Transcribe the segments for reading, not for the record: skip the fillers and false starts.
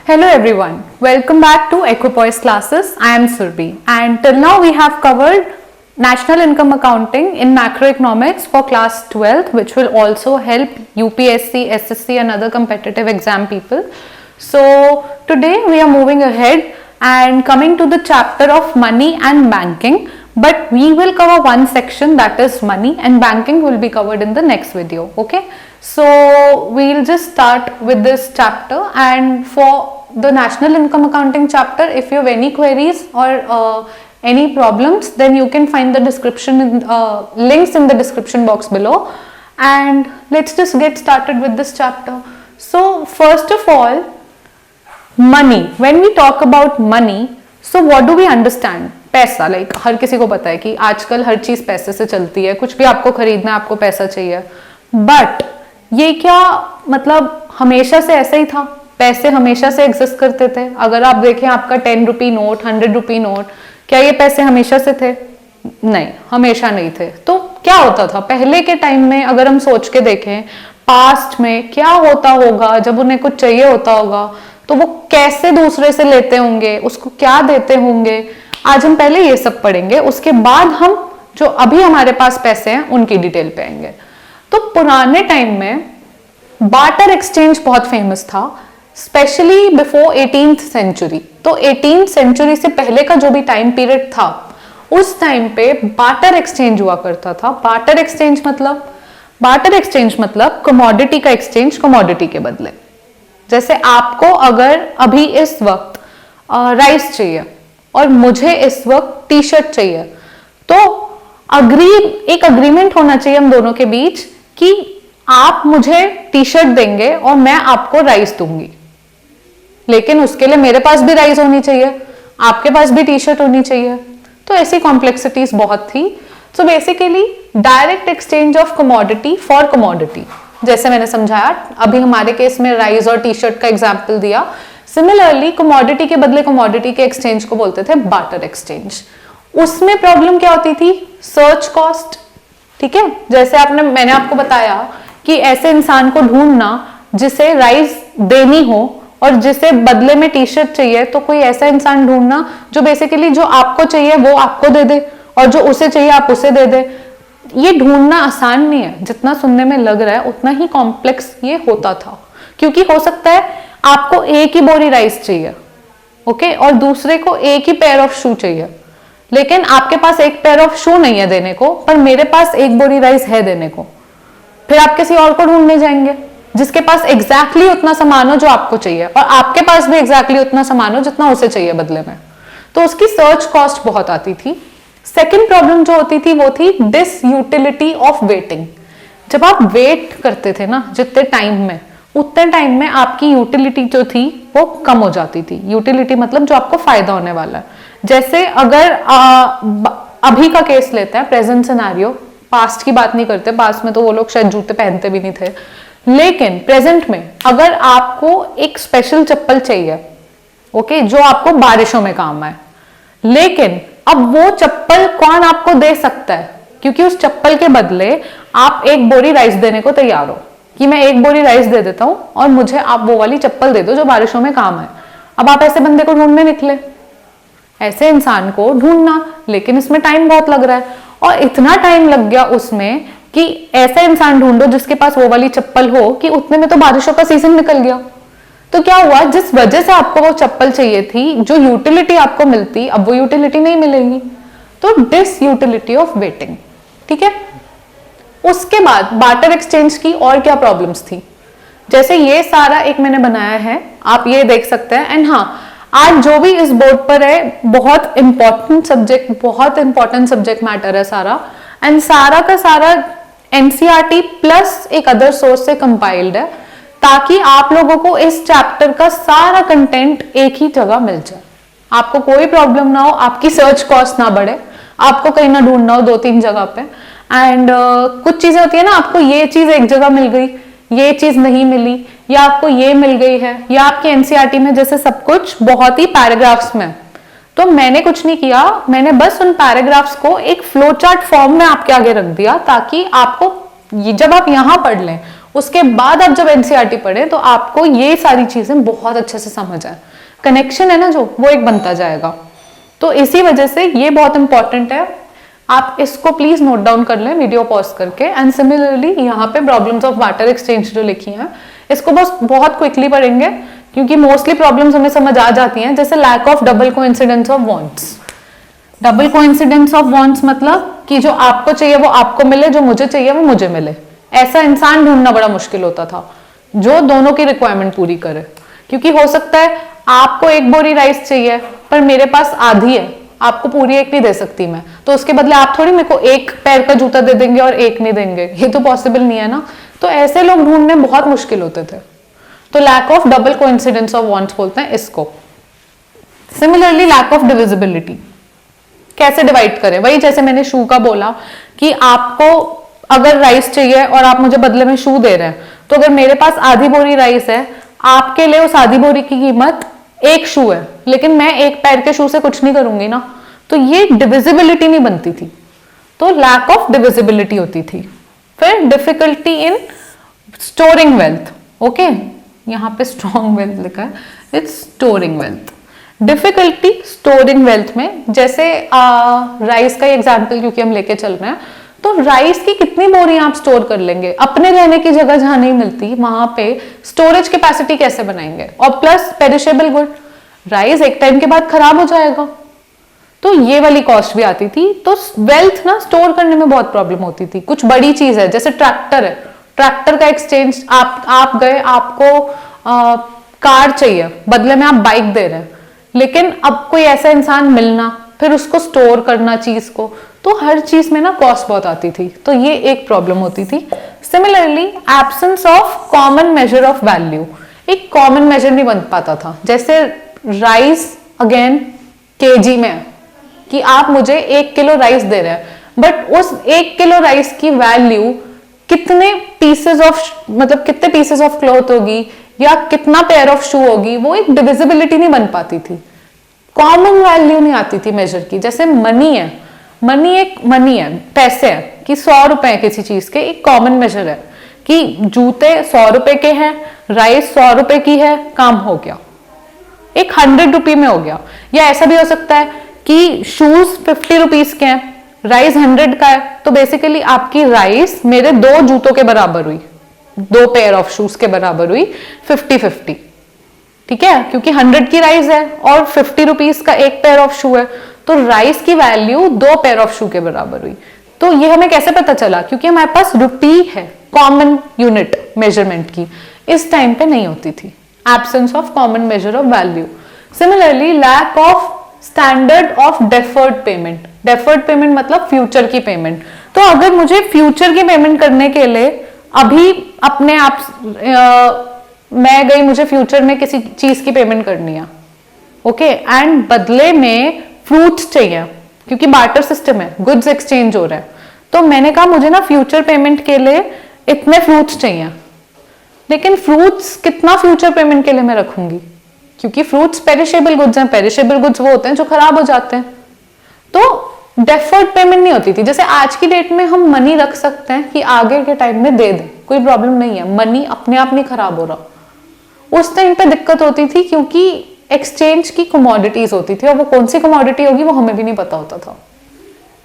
Hello everyone, welcome back to Equipoise classes. I am Surbi and till now we have covered National Income Accounting in Macroeconomics for class 12th, which will also help UPSC, SSC and other competitive exam people. So today we are moving ahead and coming to the chapter of money and banking, but we will cover one section, that is money, and banking will be covered in the next video. Okay, so we'll just start with this chapter, and for the National Income Accounting chapter, if you have any queries or any problems, then you can find the description links in the description box below. And let's just get started with this chapter. So first of all, money. When we talk about money, so what do we understand? पैसा, like हर किसी को पता है कि आजकल हर चीज पैसे से चलती है, कुछ भी आपको खरीदना है आपको पैसा चाहिए, बट ये क्या मतलब हमेशा से ऐसा ही था? पैसे हमेशा से एग्जिस्ट करते थे? अगर आप देखें आपका 10 रुपी नोट, 100 रुपी नोट, क्या ये पैसे हमेशा से थे? नहीं, हमेशा नहीं थे। तो क्या होता था पहले के टाइम में? अगर हम सोच के देखें पास्ट में क्या होता होगा, जब उन्हें कुछ चाहिए होता होगा तो वो कैसे दूसरे से लेते होंगे, उसको क्या देते होंगे, आज हम पहले ये सब पढ़ेंगे, उसके बाद हम जो अभी हमारे पास पैसे हैं उनकी डिटेल पे आएंगे। तो पुराने टाइम में बार्टर एक्सचेंज बहुत फेमस था, स्पेशली बिफोर 18th सेंचुरी। तो 18th सेंचुरी से पहले का जो भी टाइम पीरियड था, उस टाइम पे बार्टर एक्सचेंज हुआ करता था। बार्टर एक्सचेंज मतलब कमोडिटी का एक्सचेंज कमोडिटी के बदले। जैसे आपको अगर अभी इस वक्त राइस चाहिए और मुझे इस वक्त टी शर्ट चाहिए, तो एक अग्रीमेंट होना चाहिए हम दोनों के बीच कि आप मुझे टी शर्ट देंगे और मैं आपको राइस दूंगी, लेकिन उसके लिए मेरे पास भी राइस होनी चाहिए, आपके पास भी टी शर्ट होनी चाहिए। तो ऐसी कॉम्प्लेक्सिटीज बहुत थी। So basically direct exchange of commodity for commodity, जैसे मैंने समझाया अभी हमारे केस में राइस और टी शर्ट का एग्जाम्पल दिया। सिमिलरली कमोडिटी के बदले कमोडिटी के एक्सचेंज को बोलते थे बार्टर एक्सचेंज। उसमें प्रॉब्लम क्या होती थी? Search cost. ठीक है, जैसे मैंने आपको बताया कि ऐसे इंसान को ढूंढना जिसे राइस देनी हो और जिसे बदले में टी शर्ट चाहिए, तो कोई ऐसा इंसान ढूंढना जो बेसिकली जो आपको चाहिए वो आपको दे दे और जो उसे चाहिए आप उसे दे दे। ये ढूंढना आसान नहीं है, जितना सुनने में लग रहा है उतना ही कॉम्प्लेक्स ये होता था। क्योंकि हो सकता है आपको एक ही बोरी राइस चाहिए, ओके, और दूसरे को एक ही पेयर ऑफ शू चाहिए, लेकिन आपके पास एक पेयर ऑफ शू नहीं है देने को, पर मेरे पास एक बोरी राइस है देने को। फिर आप किसी और को ढूंढने जाएंगे जिसके पास एग्जैक्टली उतना सामान हो जो आपको चाहिए, और आपके पास भी एग्जैक्टली उतना सामान हो जितना उसे चाहिए बदले में। तो उसकी सर्च कॉस्ट बहुत आती थी। सेकेंड प्रॉब्लम जो होती थी वो थी डिसयूटिलिटी ऑफ वेटिंग। जब आप वेट करते थे ना जितने टाइम में, उतने टाइम में आपकी यूटिलिटी जो थी वो कम हो जाती थी। यूटिलिटी मतलब जो आपको फायदा होने वाला है। जैसे अगर अभी का केस लेते हैं, प्रेजेंट सिनेरियो, पास्ट की बात नहीं करते, पास्ट में तो वो लोग शायद जूते पहनते भी नहीं थे, लेकिन प्रेजेंट में अगर आपको एक स्पेशल चप्पल चाहिए, ओके, जो आपको बारिशों में काम आए, लेकिन अब वो चप्पल कौन आपको दे सकता है? क्योंकि उस चप्पल के बदले आप एक बोरी राइस देने को तैयार हो कि मैं एक बोरी राइस दे देता हूं और मुझे आप वो वाली चप्पल दे दो जो बारिशों में काम आए। अब आप ऐसे बंदे को ढूंढने निकले, ऐसे इंसान को ढूंढना, लेकिन इसमें टाइम बहुत लग रहा है, और इतना टाइम लग गया उसमें कि ऐसा इंसान ढूंढो जिसके पास वो वाली चप्पल हो कि उतने में तो बारिशों का सीजन निकल गया। तो क्या हुआ, जिस वजह से आपको वो चप्पल चाहिए थी, जो यूटिलिटी आपको मिलती, अब वो यूटिलिटी नहीं मिलेगी। तो डिसयूटिलिटी ऑफ वेटिंग। ठीक है, उसके बाद बार्टर एक्सचेंज की और क्या प्रॉब्लम्स थी? जैसे ये सारा एक मैंने बनाया है, आप ये देख सकते हैं। एंड हाँ, आज जो भी इस बोर्ड पर है बहुत इंपॉर्टेंट सब्जेक्ट मैटर है सारा, एंड सारा का सारा एनसीईआरटी प्लस एक अदर सोर्स से कंपाइल्ड है, ताकि आप लोगों को इस चैप्टर का सारा कंटेंट एक ही जगह मिल जाए, आपको कोई प्रॉब्लम ना हो, आपकी सर्च कॉस्ट ना बढ़े, आपको कहीं ना ढूंढना हो 2-3 जगह पे। एंड कुछ चीजें होती है ना, आपको ये चीज एक जगह मिल गई, ये चीज नहीं मिली, या आपको ये मिल गई है, या आपके एनसीईआरटी में जैसे सब कुछ बहुत ही पैराग्राफ्स में, तो मैंने कुछ नहीं किया, मैंने बस उन पैराग्राफ्स को एक फ्लो चार्ट फॉर्म में आपके आगे रख दिया, ताकि आपको जब आप यहां पढ़ लें उसके बाद आप जब एनसीईआरटी पढ़े तो आपको ये सारी चीजें बहुत अच्छे से समझ आए, कनेक्शन है ना जो, वो एक बनता जाएगा। तो इसी वजह से ये बहुत इंपॉर्टेंट है, आप इसको प्लीज नोट डाउन कर लें वीडियो पॉज करके। एंड सिमिलरली यहाँ पे प्रॉब्लम्स ऑफ बार्टर एक्सचेंज जो लिखी हैं, इसको बस बहुत क्विकली पढ़ेंगे क्योंकि मोस्टली प्रॉब्लम्स हमें समझ आ जाती हैं। जैसे lack of double coincidence of wants. Double coincidence of wants मतलब कि जो आपको चाहिए वो आपको मिले, जो मुझे चाहिए वो मुझे मिले। ऐसा इंसान ढूंढना बड़ा मुश्किल होता था जो दोनों की रिक्वायरमेंट पूरी करे, क्योंकि हो सकता है आपको 1 बोरी राइस चाहिए पर मेरे पास आधी है, आपको पूरी 1 नहीं दे सकती मैं, तो उसके बदले आप थोड़ी मेरे को 1 पैर का जूता दे देंगे और 1 नहीं देंगे, ये तो पॉसिबल नहीं है ना। तो ऐसे लोग ढूंढने बहुत मुश्किल होते थे। तो lack of double coincidence of wants बोलते हैं इसको। सिमिलरली लैक ऑफ डिविजिबिलिटी, कैसे डिवाइड करें, वही जैसे मैंने शू का बोला कि आपको अगर राइस चाहिए और आप मुझे बदले में शू दे रहे हैं, तो अगर मेरे पास आधी बोरी राइस है, आपके लिए उस आधी बोरी की कीमत 1 शू है, लेकिन मैं 1 पैर के शू से कुछ नहीं करूंगी ना, तो ये डिविजिबिलिटी नहीं बनती थी, तो लैक ऑफ डिविजिबिलिटी होती थी। फिर difficulty in storing wealth, okay, यहाँ पे स्ट्रॉन्ग वेल्थ लिखा है, it's storing wealth. Difficulty storing wealth में जैसे राइस का एग्जाम्पल क्योंकि हम लेके चल रहे हैं, तो राइस की कितनी बोरी आप स्टोर कर लेंगे, अपने रहने की जगह जहां नहीं मिलती वहां पे स्टोरेज कैपेसिटी कैसे बनाएंगे, और प्लस पेरिशेबल गुड, राइस एक टाइम के बाद खराब हो जाएगा, तो ये वाली कॉस्ट भी आती थी। तो वेल्थ ना स्टोर करने में बहुत प्रॉब्लम होती थी। कुछ बड़ी चीज है जैसे ट्रैक्टर है, ट्रैक्टर का एक्सचेंज, आप गए, आपको कार चाहिए, बदले में आप बाइक दे रहे हैं, लेकिन अब कोई ऐसा इंसान मिलना, फिर उसको स्टोर करना चीज को, तो हर चीज में ना कॉस्ट बहुत आती थी, तो ये एक प्रॉब्लम होती थी। Similarly absence of common measure of value, एक कॉमन मेजर नहीं बन पाता था। जैसे राइस अगेन केजी में, कि आप मुझे 1 किलो राइस दे रहे हैं, बट उस 1 किलो राइस की वैल्यू कितने पीसेस ऑफ, मतलब कितने पीसेस ऑफ क्लॉथ होगी या कितना पेयर ऑफ शू होगी, वो एक डिविजिबिलिटी नहीं बन पाती थी, कॉमन वैल्यू नहीं आती थी मेजर की। जैसे मनी है, मनी है, पैसे हैं, कि 100 रुपए किसी चीज के, एक कॉमन मेजर है कि जूते 100 रुपए के हैं, राइस 100 रुपए की है, काम हो गया, एक 100 रुपए में हो गया। या ऐसा भी हो सकता है कि शूज 50 रुपीज के हैं, राइस 100 का है, तो बेसिकली आपकी राइस मेरे 2 जूतों के बराबर हुई, 2 पेयर ऑफ शूज के बराबर हुई, 50-50, ठीक है, क्योंकि 100 की राइस है और 50 रुपीज का 1 पेयर ऑफ शू है, तो राइस की वैल्यू 2 पेयर ऑफ शू के बराबर हुई। तो ये हमें कैसे पता चला, क्योंकि हमारे पास रुपी है, कॉमन यूनिट मेजरमेंट की, इस टाइम पे नहीं होती थी, absence of common measure of value. Similarly lack of standard of deferred payment, deferred payment मतलब फ्यूचर की पेमेंट। तो अगर मुझे फ्यूचर की पेमेंट करने के लिए अभी अपने आप मैं गई, मुझे फ्यूचर में किसी चीज की पेमेंट करनी है, ओके, एंड बदले में फ्रूट्स चाहिए, क्योंकि बार्टर सिस्टम है, गुड्स एक्सचेंज हो रहा है, तो मैंने कहा मुझे ना फ्यूचर पेमेंट के लिए इतने फ्रूट्स चाहिए, लेकिन फ्रूट्स कितना फ्यूचर पेमेंट के लिए मैं रखूंगी, क्योंकि फ्रूट्स पेरिशेबल गुड्स हैं, पेरिशेबल गुड्स वो होते हैं जो खराब हो जाते हैं, तो डेफर्ड पेमेंट नहीं होती थी। जैसे आज की डेट में हम मनी रख सकते हैं कि आगे के टाइम में दे दें, कोई प्रॉब्लम नहीं है, मनी अपने आप नहीं खराब हो रहा, उस टाइम पे दिक्कत होती थी क्योंकि एक्सचेंज की कमोडिटीज होती थी, और वो कौन सी कमोडिटी होगी वो हमें भी नहीं पता होता था,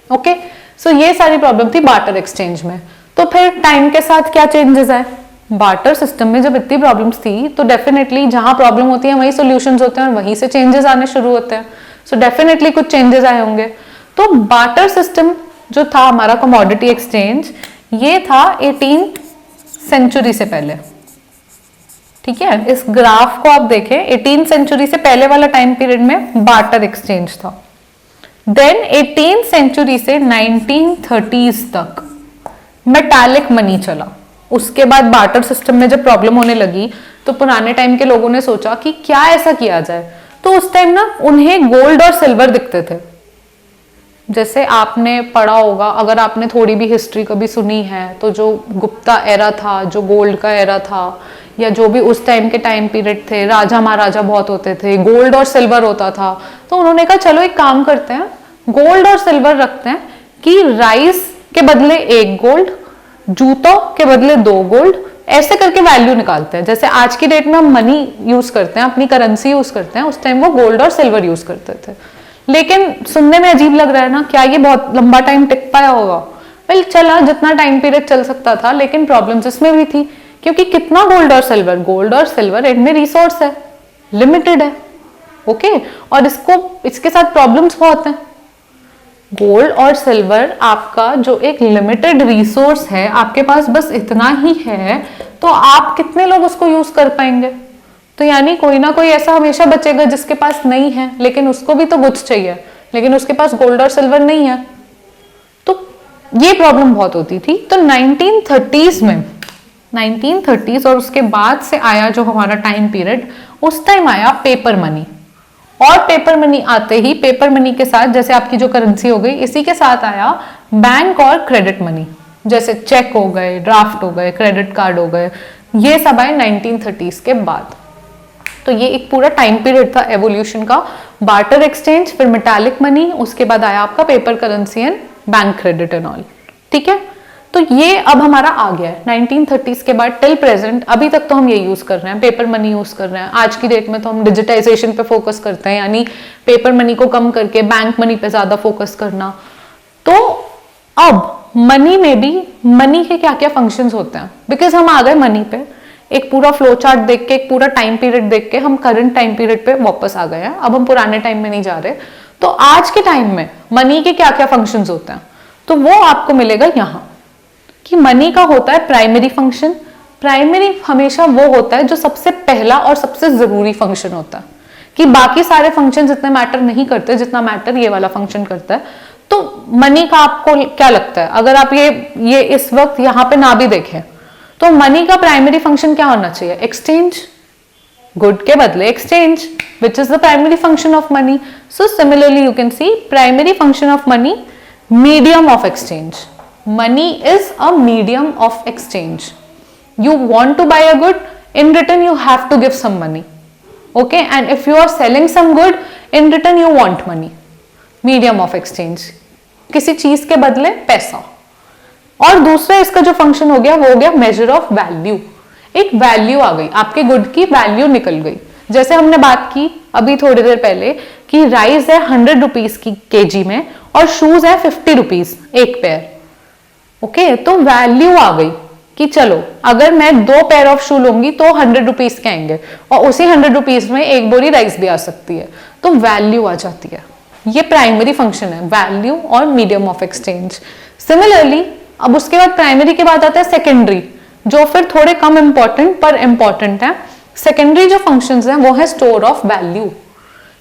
ओके। सो ये सारी प्रॉब्लम थी बार्टर एक्सचेंज में। तो फिर टाइम के साथ क्या चेंजेस आए, बार्टर सिस्टम में जब इतनी प्रॉब्लम्स थी तो डेफिनेटली जहां प्रॉब्लम होती है वहीं सॉल्यूशंस होते हैं और वहीं से चेंजेस आने शुरू होते हैं। सो डेफिनेटली कुछ चेंजेस आए होंगे। तो बार्टर सिस्टम जो था हमारा कमोडिटी एक्सचेंज, ये था 18th सेंचुरी से पहले, ठीक है। इस ग्राफ को आप देखें, 18th सेंचुरी से पहले वाला टाइम पीरियड में बार्टर एक्सचेंज था। देन 18th सेंचुरी से 1930s तक मेटालिक मनी चला। उसके बाद बार्टर सिस्टम में जब प्रॉब्लम होने लगी तो पुराने टाइम के लोगों ने सोचा कि क्या ऐसा किया जाए, तो उस टाइम ना उन्हें गोल्ड और सिल्वर दिखते थे। जैसे आपने पढ़ा होगा, अगर आपने थोड़ी भी हिस्ट्री कभी सुनी है, तो जो गुप्ता एरा था, जो गोल्ड का एरा था, या जो भी उस टाइम के टाइम पीरियड थे, राजा महाराजा बहुत होते थे, गोल्ड और सिल्वर होता था, तो उन्होंने कहा चलो एक काम करते हैं, गोल्ड और सिल्वर रखते हैं कि राइस के बदले 1 गोल्ड, जूतों के बदले 2 गोल्ड, ऐसे करके वैल्यू निकालते हैं। जैसे आज की डेट में हम मनी यूज करते हैं, अपनी करेंसी यूज करते हैं, उस टाइम वो गोल्ड और सिल्वर यूज करते थे। लेकिन सुनने में अजीब लग रहा है ना, क्या ये बहुत लंबा टाइम टिक पाया होगा? वेल चला, जितना टाइम पीरियड चल सकता था, लेकिन प्रॉब्लम्स इसमें भी थी, क्योंकि कितना गोल्ड और सिल्वर इनमें रिसोर्स है, लिमिटेड है। ओके, और इसके साथ प्रॉब्लम्स बहुत हैं। गोल्ड और सिल्वर आपका जो एक लिमिटेड रिसोर्स है, आपके पास बस इतना ही है, तो आप कितने लोग उसको यूज कर पाएंगे? तो यानी कोई ना कोई ऐसा हमेशा बचेगा जिसके पास नहीं है, लेकिन उसको भी तो गुड्स चाहिए, लेकिन उसके पास गोल्ड और सिल्वर नहीं है। तो ये प्रॉब्लम बहुत होती थी। तो 1930s में, 1930s और उसके बाद से आया जो हमारा टाइम पीरियड, उस टाइम आया पेपर मनी। और पेपर मनी आते ही, पेपर मनी के साथ जैसे आपकी जो करेंसी हो गई, इसी के साथ आया बैंक और क्रेडिट मनी, जैसे चेक हो गए, ड्राफ्ट हो गए, क्रेडिट कार्ड हो गए, ये सब आए 1930s के बाद। तो ये एक पूरा टाइम पीरियड था एवोल्यूशन का। बार्टर एक्सचेंज, फिर मेटालिक मनी, उसके बाद आया आपका paper currency and bank credit and all. ठीक है, तो ये अब हमारा आ गया है 1930s के बाद टिल प्रेजेंट। अभी तक तो हम ये यूज कर रहे हैं, पेपर मनी यूज कर रहे हैं। आज की डेट में तो हम डिजिटाइजेशन पे फोकस करते हैं, यानी पेपर मनी को कम करके बैंक मनी पे ज्यादा फोकस करना। तो अब मनी में भी मनी के क्या क्या फंक्शंस होते हैं, बिकॉज हम आ गए मनी पे, एक पूरा फ्लो चार्ट देख के, एक पूरा टाइम पीरियड देख के हम करंट टाइम पीरियड पे वापस आ गए हैं। अब हम पुराने टाइम में नहीं जा रहे। तो आज के टाइम में मनी के क्या क्या फंक्शंस होते हैं, तो वो आपको मिलेगा यहाँ कि मनी का होता है प्राइमरी फंक्शन। प्राइमरी हमेशा वो होता है जो सबसे पहला और सबसे जरूरी फंक्शन होता है, कि बाकी सारे फंक्शन इतने मैटर नहीं करते जितना मैटर ये वाला फंक्शन करता है। तो मनी का आपको क्या लगता है, अगर आप ये इस वक्त यहाँ पे ना भी देखें, तो मनी का प्राइमरी फंक्शन क्या होना चाहिए? एक्सचेंज, गुड के बदले exchange, which is the primary function of money. So similarly you can see primary function of money, medium of exchange. Money is a medium of exchange. You want to buy a good, in return you have to give some money. Okay, and if you are selling some good, in return you want money. Medium of exchange, किसी चीज के बदले पैसा। और दूसरा इसका जो function हो गया वो हो गया मेजर ऑफ वैल्यू। एक वैल्यू आ गई, आपके गुड की वैल्यू निकल गई। जैसे हमने बात की अभी थोड़ी देर पहले कि राइस है 100 रुपीज की केजी में और शूज है 50 रुपीज एक पेयर। ओके, तो वैल्यू आ गई कि चलो अगर मैं 2 पेयर ऑफ शू लूंगी तो 100 रुपीज के आएंगे, और उसी 100 रुपीज में एक बोरी राइस भी आ सकती है, तो वैल्यू आ जाती है। ये प्राइमरी फंक्शन है, वैल्यू और मीडियम ऑफ एक्सचेंज। सिमिलरली अब उसके बाद प्राइमरी के बाद आता है सेकेंडरी, जो फिर थोड़े कम इंपॉर्टेंट पर इंपॉर्टेंट है। सेकेंडरी जो फंक्शंस हैं वो है स्टोर ऑफ वैल्यू,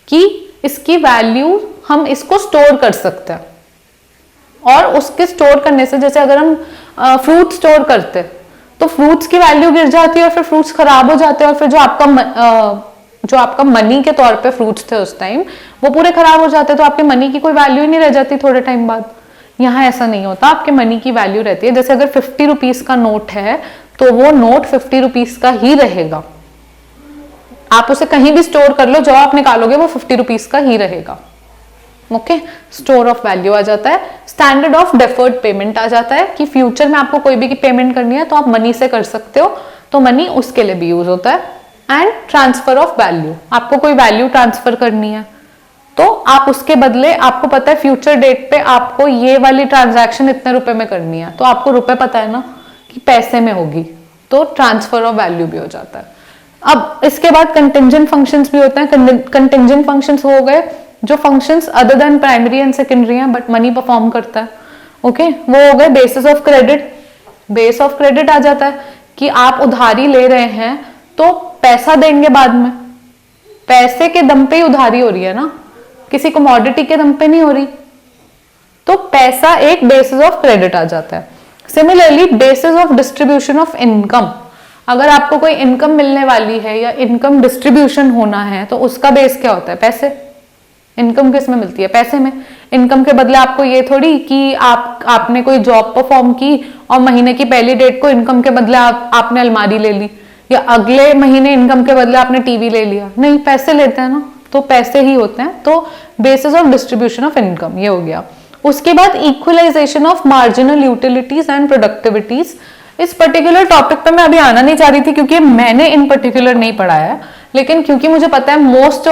कि इसकी वैल्यू हम इसको स्टोर कर सकते हैं। और उसके स्टोर करने से, जैसे अगर हम फ्रूट स्टोर करते तो फ्रूट्स की वैल्यू गिर जाती है और फिर फ्रूट्स खराब हो जाते हैं, और फिर जो आपका मनी के तौर पे फ्रूट्स थे उस टाइम वो पूरे खराब हो जाते, तो आपके मनी की कोई वैल्यू ही नहीं रह जाती थोड़े टाइम बाद। यहाँ ऐसा नहीं होता, आपके मनी की वैल्यू रहती है। जैसे अगर 50 रुपीज का नोट है तो वो नोट 50 रुपीज का ही रहेगा, आप उसे कहीं भी स्टोर कर लो, जब आप निकालोगे वो 50 रुपीज का ही रहेगा। ओके, स्टोर ऑफ वैल्यू आ जाता है। स्टैंडर्ड ऑफ डेफर्ड पेमेंट आ जाता है कि फ्यूचर में आपको कोई भी की पेमेंट करनी है तो आप मनी से कर सकते हो, तो मनी उसके लिए भी यूज होता है। एंड ट्रांसफर ऑफ वैल्यू, आपको कोई वैल्यू ट्रांसफर करनी है तो आप उसके बदले, आपको पता है फ्यूचर डेट पे आपको ये वाली ट्रांजैक्शन इतने रुपए में करनी है, तो आपको रुपए पता है ना कि पैसे में होगी, तो ट्रांसफर ऑफ वैल्यू भी हो जाता है। अब इसके बाद कंटिंजेंट फंक्शंस भी होते हैं। कंटिंजेंट फंक्शंस हो गए जो functions other than primary and secondary हैं बट मनी परफॉर्म करता है। ओके, वो हो गए basis of credit. Base of credit आ जाता है कि आप उधारी ले रहे हैं तो पैसा देंगे बाद में, पैसे के दम पे ही उधारी हो रही है ना, किसी कमोडिटी के दम पे नहीं हो रही, तो पैसा एक बेसिस ऑफ क्रेडिट आ जाता है। Similarly basis of distribution of income, अगर आपको कोई इनकम मिलने वाली है या इनकम डिस्ट्रीब्यूशन होना है तो उसका बेस क्या होता है? पैसे। इनकम किस में मिलती है? पैसे में। इनकम के बदले आपको ये थोड़ी कि आपने कोई जॉब परफॉर्म की और महीने की पहली डेट को इनकम के बदले आपने अलमारी ले ली, या अगले महीने इनकम के बदले आपने टीवी ले लिया। नहीं, पैसे लेते हैं ना, तो पैसे ही होते हैं। तो basis of distribution of income ये हो गया। उसके बाद equalisation of marginal utilities and productivities. इस पर्टिकुलर टॉपिक पे मैं अभी आना नहीं चाह रही थी क्योंकि मैंने इन पर्टिकुलर नहीं पढ़ाया है, लेकिन क्योंकि मुझे पता है most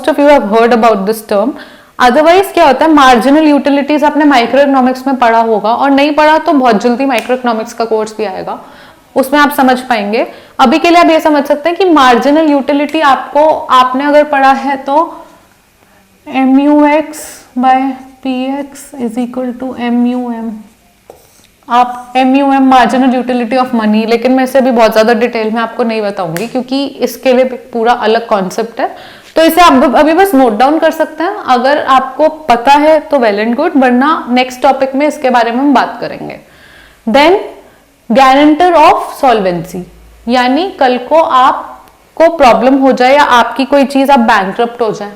of you have heard about this term. Otherwise क्या होता है, मार्जिनल यूटिलिटीज आपने माइक्रो इकोनॉमिक्स में पढ़ा होगा, और नहीं पढ़ा तो बहुत जल्दी माइक्रो इकोनॉमिक्स का कोर्स भी आएगा, उसमें आप समझ पाएंगे। अभी के लिए आप ये समझ सकते हैं कि मार्जिनल यूटिलिटी आपने अगर पढ़ा है तो MUX by PX is equal to MUM। आप MUM marginal utility of money, लेकिन मैं इसे अभी बहुत ज्यादा डिटेल में आपको नहीं बताऊंगी क्योंकि इसके लिए पूरा अलग कॉन्सेप्ट है, तो इसे आप अभी बस नोट डाउन कर सकते हैं। अगर आपको पता है तो वेल एंड गुड, वरना नेक्स्ट टॉपिक में इसके बारे में हम बात करेंगे। देन गारंटर ऑफ सॉल्वेंसी, यानी कल को आपको प्रॉब्लम हो जाए या आपकी कोई चीज आप बैंकरप्ट हो जाए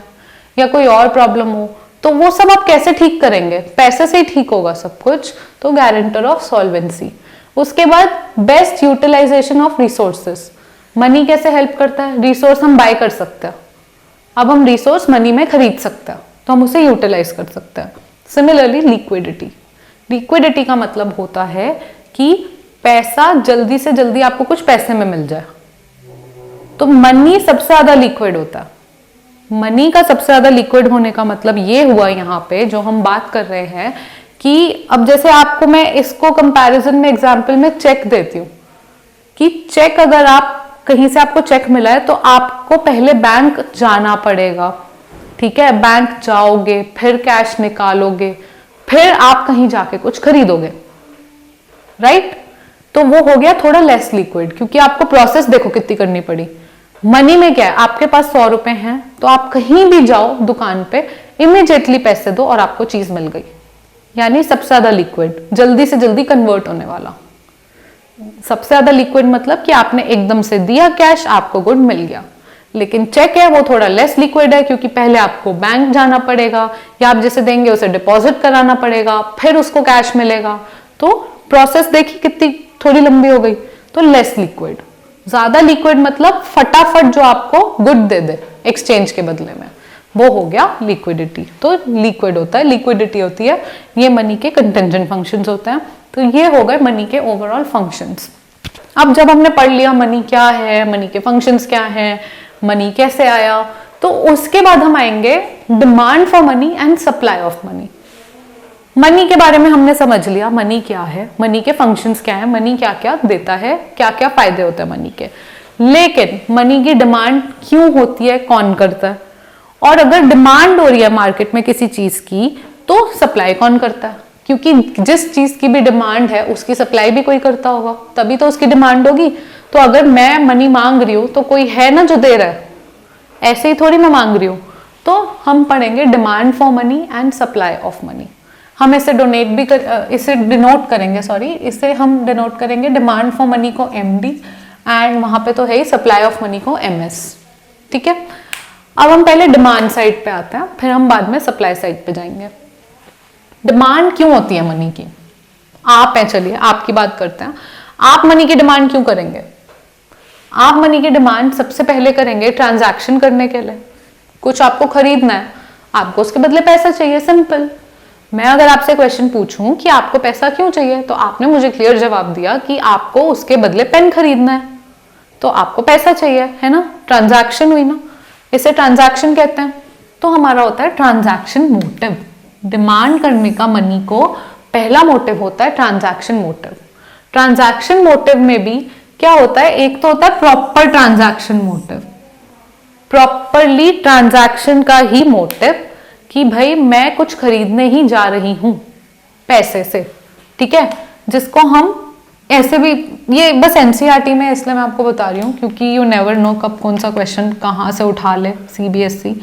या कोई और प्रॉब्लम हो, तो वो सब आप कैसे ठीक करेंगे? पैसे से ही ठीक होगा सब कुछ, तो गारंटर ऑफ सॉल्वेंसी। उसके बाद best utilization of resources, money कैसे हेल्प करता है? रिसोर्स हम बाय कर सकते हैं, अब हम रिसोर्स मनी में खरीद सकते हैं तो हम उसे यूटिलाइज कर सकते हैं। सिमिलरली लिक्विडिटी, लिक्विडिटी का मतलब होता है कि पैसा जल्दी से जल्दी आपको कुछ पैसे में मिल जाए, तो मनी सबसे ज्यादा लिक्विड होता है। मनी का सबसे ज्यादा लिक्विड होने का मतलब ये हुआ यहाँ पे जो हम बात कर रहे हैं कि अब जैसे आपको मैं इसको कंपैरिजन में एग्जांपल में चेक देती हूँ कि चेक अगर आप कहीं से आपको चेक मिला है तो आपको पहले बैंक जाना पड़ेगा, ठीक है, बैंक जाओगे, फिर कैश निकालोगे, फिर आप कहीं जाके कुछ खरीदोगे, राइट? तो वो हो गया थोड़ा लेस लिक्विड, क्योंकि आपको प्रोसेस देखो कितनी करनी पड़ी। मनी में क्या है, आपके पास 100 रुपए हैं तो आप कहीं भी जाओ दुकान पे, इमीडिएटली पैसे दो और आपको चीज मिल गई, यानी सबसे ज्यादा लिक्विड, जल्दी से जल्दी कन्वर्ट होने वाला। सबसे ज्यादा लिक्विड मतलब कि आपने एकदम से दिया कैश, आपको गुड मिल गया। लेकिन चेक है वो थोड़ा लेस लिक्विड है, क्योंकि पहले आपको बैंक जाना पड़ेगा, या आप जैसे देंगे उसे डिपॉजिट कराना पड़ेगा, फिर उसको कैश मिलेगा, तो प्रोसेस देखिए कितनी थोड़ी लंबी हो गई, तो लेस लिक्विड। ज्यादा लिक्विड मतलब फटाफट जो आपको गुड दे दे एक्सचेंज के बदले में, वो हो गया लिक्विडिटी। तो लिक्विड होता है, लिक्विडिटी होती है, ये मनी के कंटिंजेंट फंक्शंस होते हैं। तो ये हो गए मनी के ओवरऑल फंक्शंस। अब जब हमने पढ़ लिया मनी क्या है, मनी के फंक्शंस क्या हैं, मनी कैसे आया, तो उसके बाद हम आएंगे demand for money and supply of money. Money के बारे में हमने समझ लिया, मनी क्या है, मनी के फंक्शंस क्या है, मनी क्या क्या देता है, क्या क्या फायदे होते हैं मनी के। लेकिन मनी की डिमांड क्यों होती है, कौन करता है? और अगर डिमांड हो रही है मार्केट में किसी चीज की, तो सप्लाई कौन करता है? क्योंकि जिस चीज की भी डिमांड है उसकी सप्लाई भी कोई करता होगा, तभी तो उसकी डिमांड होगी। तो अगर मैं मनी मांग रही हूं तो कोई है ना जो दे रहा है, ऐसे ही थोड़ी मैं मांग रही हूं। तो हम पढ़ेंगे demand for money and supply of money. हम इसे इसे डिनोट करेंगे, इसे हम डिनोट करेंगे डिमांड फॉर मनी को MD, एंड वहां पे तो है ही सप्लाई ऑफ मनी को MS, ठीक है। अब हम पहले डिमांड साइड पे आते हैं, फिर हम बाद में सप्लाई साइड पे जाएंगे। डिमांड क्यों होती है मनी की? आप हैं, चलिए आपकी बात करते हैं। आप मनी की डिमांड क्यों करेंगे? आप मनी की डिमांड सबसे पहले करेंगे ट्रांजैक्शन करने के लिए, कुछ आपको खरीदना है, आपको उसके बदले पैसा चाहिए, सिंपल। मैं अगर आपसे क्वेश्चन पूछूं कि आपको पैसा क्यों चाहिए, तो आपने मुझे क्लियर जवाब दिया कि आपको उसके बदले पेन खरीदना है, तो आपको पैसा चाहिए, है ना, ट्रांजैक्शन हुई ना, इसे ट्रांजैक्शन कहते हैं। तो हमारा होता है ट्रांजैक्शन मोटिव। डिमांड करने का मनी को पहला मोटिव होता है ट्रांजैक्शन मोटिव। ट्रांजैक्शन मोटिव में भी क्या होता है, एक तो होता है proper transaction motive, properly transaction का ही मोटिव, कि भाई मैं कुछ खरीदने ही जा रही हूं पैसे से, ठीक है, जिसको हम ऐसे भी, ये बस NCERT में इसलिए मैं आपको बता रही हूँ क्योंकि यू नेवर नो कब कौन सा क्वेश्चन कहाँ से उठा ले CBSE।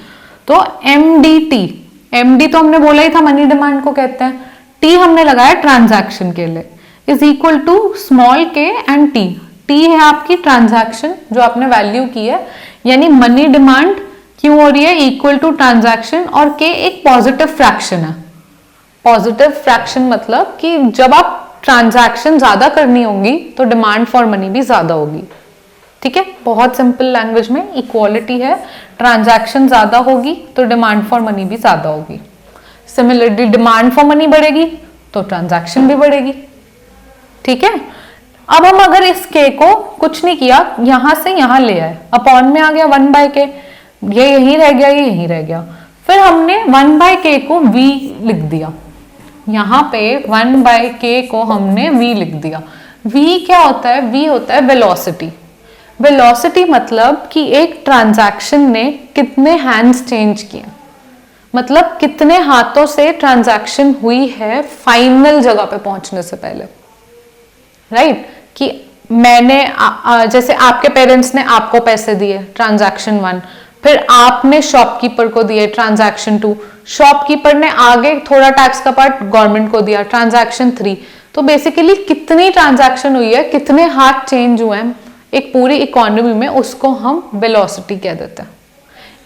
तो MD तो हमने बोला ही था मनी डिमांड को कहते हैं, T हमने लगाया ट्रांजैक्शन के लिए, is equal to small k and T है आपकी ट्रांजैक्शन जो आपने वैल्यू की है, यानी मनी डिमांड क्यों हो रही है, इक्वल टू ट्रांजैक्शन, और k एक पॉजिटिव फ्रैक्शन है। पॉजिटिव फ्रैक्शन मतलब कि जब आप ट्रांजैक्शन ज्यादा करनी होंगी तो डिमांड फॉर मनी भी ज्यादा होगी, ठीक है। बहुत सिंपल लैंग्वेज में इक्वालिटी है, ट्रांजैक्शन ज्यादा होगी तो डिमांड फॉर मनी भी ज्यादा होगी। सिमिलरली डिमांड फॉर मनी बढ़ेगी तो ट्रांजैक्शन भी बढ़ेगी, ठीक है। अब हम अगर इस k को कुछ नहीं किया, यहां से यहां ले आए, अपॉन में आ गया 1/k, ये यहीं रह गया, ये यहीं रह गया। फिर हमने 1/k को v लिख दिया, यहाँ पे 1/k को हमने v लिख दिया। v क्या होता है? v होता है वेलोसिटी। वेलोसिटी मतलब कि एक ट्रांजैक्शन ने कितने हैंड्स चेंज किए, मतलब कितने हाथों से ट्रांजैक्शन हुई है फाइनल जगह पे पहुंचने से पहले, राइट? कि मैंने जैसे आपके पेरेंट्स ने आपको पैसे दिए, ट्रांजैक्शन 1, फिर आपने शॉपकीपर को दिए, ट्रांजैक्शन 2, शॉपकीपर ने आगे थोड़ा टैक्स का पार्ट गवर्नमेंट को दिया, ट्रांजैक्शन 3। तो बेसिकली कितनी ट्रांजैक्शन हुई है, कितने हाथ चेंज हुए हैं एक पूरी इकोनॉमी में, उसको हम वेलोसिटी कह देते हैं।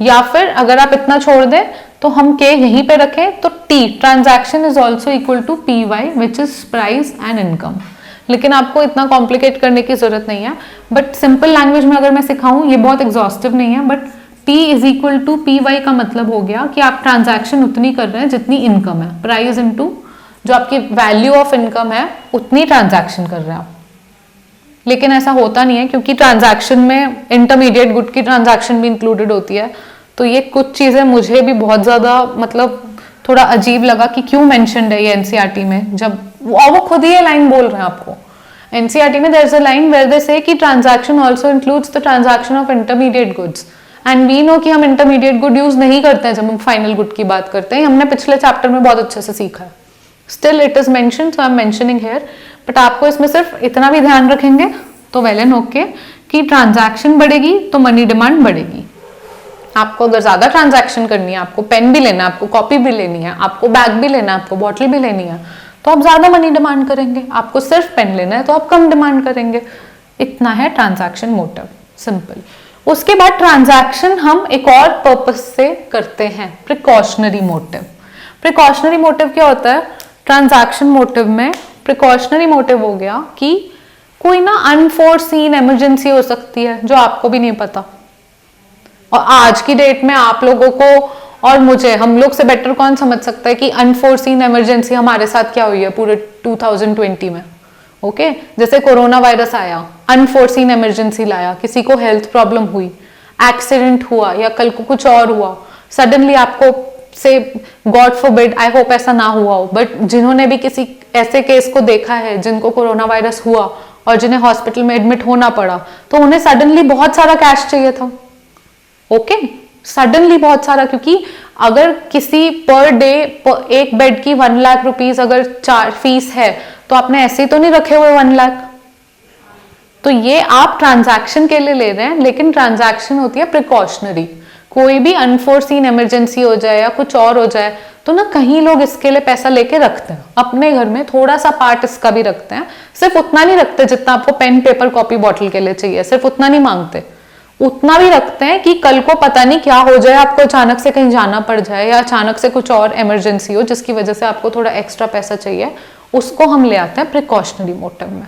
या फिर अगर आप इतना छोड़ दें तो हम के यहीं पे रखें तो T, transaction is also equal to P Y which is price and income. लेकिन आपको इतना कॉम्प्लिकेट करने की जरूरत नहीं है, बट सिंपल लैंग्वेज में अगर मैं सिखाऊं, ये बहुत एग्जॉस्टिव नहीं है, but T is equal to P Y का मतलब हो गया कि आप ट्रांजैक्शन उतनी कर रहे हैं जितनी इनकम है, प्राइस इनटू जो आपकी वैल्यू ऑफ इनकम है उतनी ट्रांजैक्शन कर रहे हैं आप। लेकिन ऐसा होता नहीं है, क्योंकि ट्रांजैक्शन में इंटरमीडिएट गुड की ट्रांजैक्शन भी इंक्लूडेड होती है। तो ये कुछ चीजें मुझे भी बहुत ज्यादा मतलब थोड़ा अजीब लगा कि क्यों मेंशन्ड है ये एनसीईआरटी में, जब वो खुद ही ये लाइन बोल रहे हैं आपको। एनसीईआरटी में there is a line where they say कि transaction also includes the transaction of intermediate goods, and we know कि हम इंटरमीडिएट गुड यूज नहीं करते हैं जब हम फाइनल गुड की बात करते हैं। हमने पिछले चैप्टर में बहुत अच्छे से सीखा है। Still it is mentioned, so I am mentioning here. But आपको इसमें सिर्फ इतना भी ध्यान रखेंगे तो वेल एंड ओके कि ट्रांजैक्शन बढ़ेगी तो मनी डिमांड बढ़ेगी। आपको अगर ज्यादा ट्रांजैक्शन करनी है, आपको पेन भी लेना है, आपको कॉपी भी लेनी है, आपको बैग भी लेना है, आपको बॉटल भी लेनी है, तो आप ज्यादा मनी डिमांड करेंगे। आपको सिर्फ पेन लेना है तो आप कम डिमांड करेंगे। इतना है ट्रांजैक्शन मोटिव, सिंपल। उसके बाद ट्रांजैक्शन हम एक और पर्पस से करते हैं, प्रिकॉशनरी मोटिव। प्रिकॉशनरी मोटिव क्या होता है? ट्रांजैक्शन मोटिव में प्रिकॉशनरी मोटिव हो गया कि कोई ना अनफोर्सीन इमरजेंसी हो सकती है जो आपको भी नहीं पता, और आज की डेट में आप लोगों को और मुझे, हम लोग से बेटर कौन समझ सकता है कि अनफोर्सीन इमरजेंसी हमारे साथ क्या हुई है पूरे 2020 में। ओके, जैसे कोरोना वायरस आया, अनफोर्सीन इमरजेंसी लाया, किसी को हेल्थ प्रॉब्लम हुई, एक्सीडेंट हुआ, या कल को कुछ और हुआ, सडनली आपको से गॉड फॉरबिड, आई होप ऐसा ना हुआ हो, बट जिन्होंने भी किसी ऐसे केस को देखा है जिनको कोरोना वायरस हुआ और जिन्हें हॉस्पिटल में एडमिट होना पड़ा, तो उन्हें सडनली बहुत सारा कैश चाहिए था। ओके, सडनली बहुत सारा, क्योंकि अगर किसी पर डे एक बेड की 1 लाख रुपीस अगर फीस है तो आपने ऐसे ही तो नहीं रखे हुए 1 लाख। तो ये आप ट्रांजैक्शन के लिए ले रहे हैं, लेकिन ट्रांजैक्शन होती है प्रिकॉशनरी। कोई भी अनफोर्सीन इमरजेंसी हो जाए या कुछ और हो जाए तो ना कहीं लोग इसके लिए पैसा लेके रखते हैं अपने घर में, थोड़ा सा पार्ट इसका भी रखते हैं। सिर्फ उतना नहीं रखते जितना आपको पेन, पेपर, कॉपी, बॉटल के लिए चाहिए, सिर्फ उतना नहीं मांगते, उतना भी रखते हैं कि कल को पता नहीं क्या हो जाए, आपको अचानक से कहीं जाना पड़ जाए या अचानक से कुछ और इमरजेंसी हो जिसकी वजह से आपको थोड़ा एक्स्ट्रा पैसा चाहिए, उसको हम ले आते हैं प्रिकॉशनरी मोटिव में।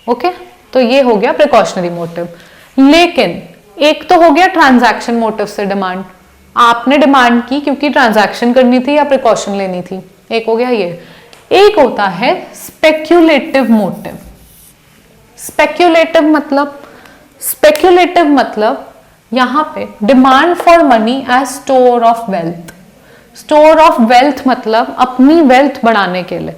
ओके, तो ये हो गया प्रिकॉशनरी मोटिव। लेकिन एक तो हो गया ट्रांजैक्शन मोटिव से डिमांड, आपने डिमांड की क्योंकि ट्रांजैक्शन करनी थी या प्रिकॉशन लेनी थी, एक हो गया ये। एक होता है स्पेक्यूलेटिव मोटिव। स्पेक्यूलेटिव मतलब यहां पे demand for money as store of wealth. Store of wealth मतलब अपनी वेल्थ बढ़ाने के लिए,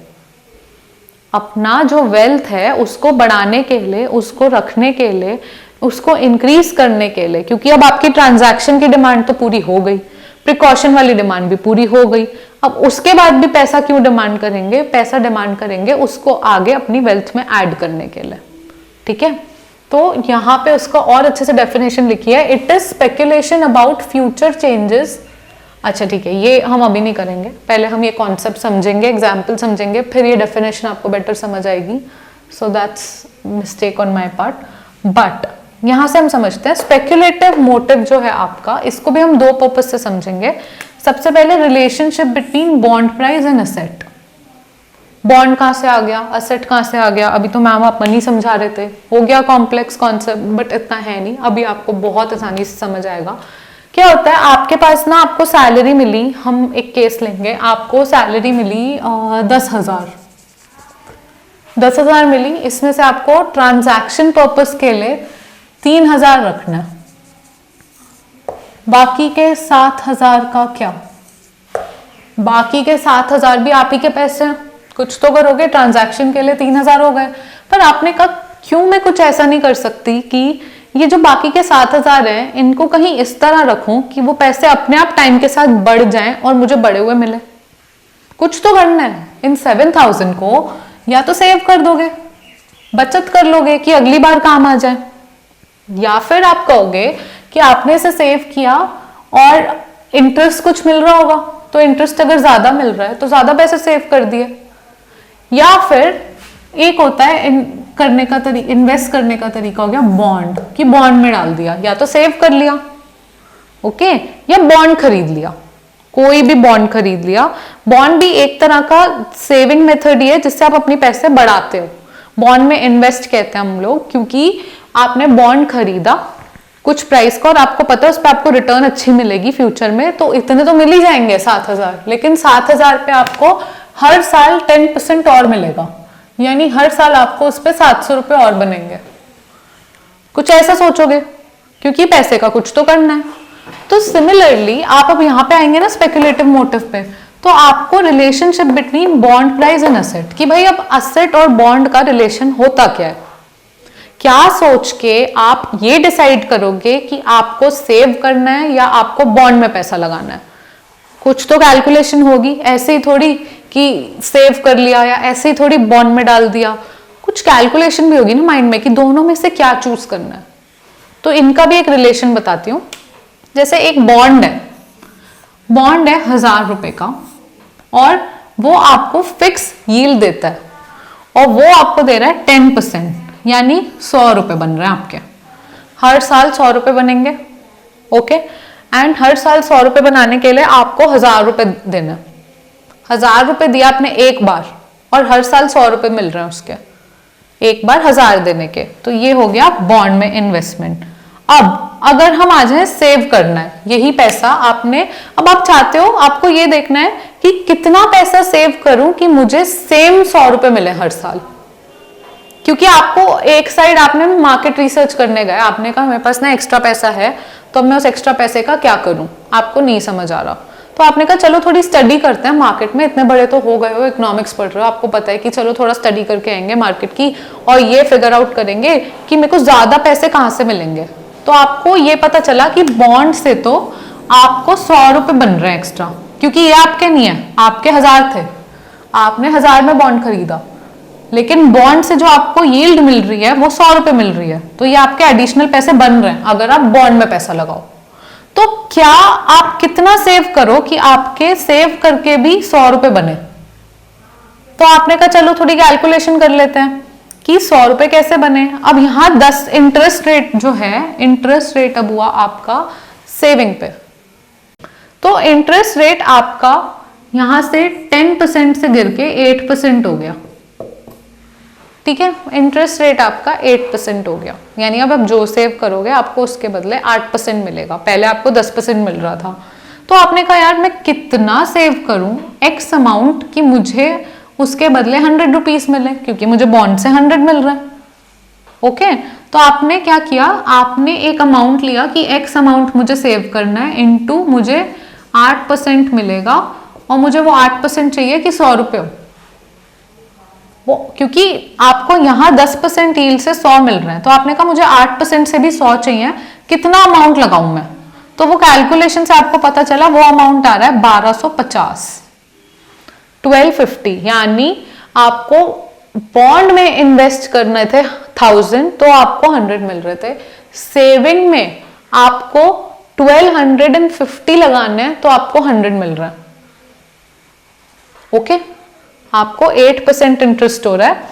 अपना जो वेल्थ है उसको बढ़ाने के लिए, उसको रखने के लिए, उसको इंक्रीज करने के लिए, क्योंकि अब आपकी ट्रांजैक्शन की डिमांड तो पूरी हो गई, प्रिकॉशन वाली डिमांड भी पूरी हो गई, अब उसके बाद भी पैसा क्यों डिमांड करेंगे? पैसा डिमांड करेंगे उसको आगे अपनी वेल्थ में ऐड करने के लिए। ठीक है, तो यहां पे उसका और अच्छे से डेफिनेशन लिखी है, it is speculation about future changes. अच्छा ठीक है, ये हम अभी नहीं करेंगे, पहले हम ये कॉन्सेप्ट समझेंगे, एग्जाम्पल समझेंगे, फिर ये डेफिनेशन आपको बेटर समझ आएगी। So that's mistake on my part, but यहां से हम समझते हैं स्पेक्युलेटिव मोटिव जो है आपका, इसको भी हम दो पर्पज से समझेंगे। सबसे पहले relationship between bond price and asset. Bond कहां से आ गया, असेट कहां से आ गया? अभी तो मैम आप मनी समझा रहे थे, हो गया कॉम्प्लेक्स कॉन्सेप्ट, बट इतना है नहीं, अभी आपको बहुत आसानी से समझ आएगा। क्या होता है, आपके पास ना आपको सैलरी मिली, हम एक केस लेंगे, आपको सैलरी मिली 10,000। 10,000 मिली, इसमें से आपको ट्रांजैक्शन पर्पस के लिए 3,000 रखना है। बाकी के 7,000 का क्या? बाकी के 7,000 भी आप ही के पैसे हैं, कुछ तो करोगे। ट्रांजैक्शन के लिए 3,000 हो गए, पर आपने कहा क्यों मैं कुछ ऐसा नहीं कर सकती कि ये जो बाकी के 7,000 है इनको कहीं इस तरह रखूं कि वो पैसे अपने आप टाइम के साथ बढ़ जाएं और मुझे बढ़े हुए मिले। कुछ तो करना है। इन 7,000 को या तो सेव कर दोगे, बचत कर लोगे कि अगली बार काम आ जाए, या फिर आप कहोगे कि आपने इसे सेव किया और इंटरेस्ट कुछ मिल रहा होगा, तो इंटरेस्ट अगर ज्यादा मिल रहा है तो ज्यादा पैसे सेव कर दिए। या फिर एक होता है इन्वेस्ट करने का तरीका हो गया बॉन्ड, कि बॉन्ड में डाल दिया, या तो सेव कर लिया, ओके, या बॉन्ड खरीद लिया, कोई भी बॉन्ड खरीद लिया। बॉन्ड भी एक तरह का सेविंग मेथड ही है जिससे आप अपने पैसे बढ़ाते हो। बॉन्ड में इन्वेस्ट कहते हैं हम लोग, क्योंकि आपने बॉन्ड खरीदा कुछ प्राइस का और आपको पता है उस पर आपको रिटर्न अच्छी मिलेगी फ्यूचर में, तो इतने तो मिल ही जाएंगे 7,000, लेकिन 7,000 पे आपको हर साल 10% और मिलेगा, यानी हर साल आपको उस पर 700 रुपये और बनेंगे। कुछ ऐसा सोचोगे, क्योंकि पैसे का कुछ तो करना है। तो सिमिलरली आप अब यहाँ पे आएंगे ना स्पेकुलेटिव मोटिव पे, तो आपको relationship between bond price and asset, कि भाई अब असेट और बॉन्ड का रिलेशन होता क्या है, क्या सोच के आप ये डिसाइड करोगे कि आपको सेव करना है या आपको बॉन्ड में पैसा लगाना है। कुछ तो कैलकुलेशन होगी, ऐसे ही थोड़ी कि सेव कर लिया या ऐसे ही थोड़ी बॉन्ड में डाल दिया, कुछ कैलकुलेशन भी होगी ना माइंड में कि दोनों में से क्या चूज करना है। तो इनका भी एक रिलेशन बताती हूँ। जैसे एक बॉन्ड है 1,000 रुपए का, और वो आपको फिक्स यील्ड देता है, और वो आपको दे रहा है 10%, यानी 100 रुपए बन रहे हैं आपके। हर साल 100 रुपए बनेंगे, ओके, एंड हर साल 100 रुपए बनाने के लिए आपको 1,000 रुपए देना। 1,000 रुपए दिया आपने एक बार, और हर साल 100 रुपए मिल रहे हैं उसके, एक बार 1,000 देने के। तो ये हो गया बॉन्ड में इन्वेस्टमेंट। अब अगर हम आ जाए सेव करना है, यही पैसा आपने, अब आप चाहते हो, आपको ये देखना है कि कितना पैसा सेव करूं कि मुझे सेम 100 रुपए मिले हर साल। क्योंकि आपको एक साइड आपने मार्केट रिसर्च करने गए, आपने कहा मेरे पास ना एक्स्ट्रा पैसा है, तो मैं उस एक्स्ट्रा पैसे का क्या करूं, आपको नहीं समझ आ रहा, तो आपने कहा चलो थोड़ी स्टडी करते हैं मार्केट में, इतने बड़े तो हो गए हो, इकोनॉमिक्स पढ़ रहे हो, आपको पता है कि चलो थोड़ा स्टडी करके आएंगे मार्केट की और ये फिगर आउट करेंगे कि मेरे को ज्यादा पैसे कहाँ से मिलेंगे। तो आपको ये पता चला कि बॉन्ड से तो आपको 100 रुपए बन रहे हैं एक्स्ट्रा, क्योंकि ये आपके नहीं है, आपके 1,000 थे, आपने 1,000 में बॉन्ड खरीदा, लेकिन बॉन्ड से जो आपको यील्ड मिल रही है वो 100 रुपए मिल रही है, तो ये आपके एडिशनल पैसे बन रहे हैं अगर आप बॉन्ड में पैसा लगाओ। तो क्या आप कितना सेव करो कि आपके सेव करके भी 100 रुपए बने। तो आपने कहा चलो थोड़ी कैलकुलेशन कर लेते हैं कि 100 रुपए कैसे बने। अब यहां 10 इंटरेस्ट रेट जो है, इंटरेस्ट रेट अब हुआ आपका सेविंग पे, तो इंटरेस्ट रेट आपका यहां से 10% से गिर के 8% हो गया, ठीक है। इंटरेस्ट रेट आपका 8% हो गया, यानी अब आप जो सेव करोगे आपको उसके बदले 8% मिलेगा, पहले आपको 10% मिल रहा था। तो आपने कहा यार मैं कितना सेव करूं, एक्स अमाउंट, कि मुझे उसके बदले 100 रुपीज मिले, क्योंकि मुझे बॉन्ड से 100 मिल रहा है, ओके। तो आपने क्या किया, आपने एक अमाउंट लिया कि एक्स अमाउंट मुझे सेव करना है, इनटू मुझे 8% मिलेगा, और मुझे वो 8% चाहिए कि 100 रुपये हो, क्योंकि आपको यहाँ 10% यील्ड से 100 मिल रहे हैं, तो आपने कहा मुझे 8% से भी 100 चाहिए, कितना अमाउंट लगाऊं मैं। तो वो कैलकुलेशन से आपको पता चला वो अमाउंट आ रहा है 1250, 1250, यानी आपको बॉन्ड में इन्वेस्ट करने थे 1000, तो आपको 100 मिल रहे थे। सेविंग में आपको 1250 लगाने हैं, तो आपको 100 मिल रहा है, ओके। आपको 8% इंटरेस्ट हो रहा है।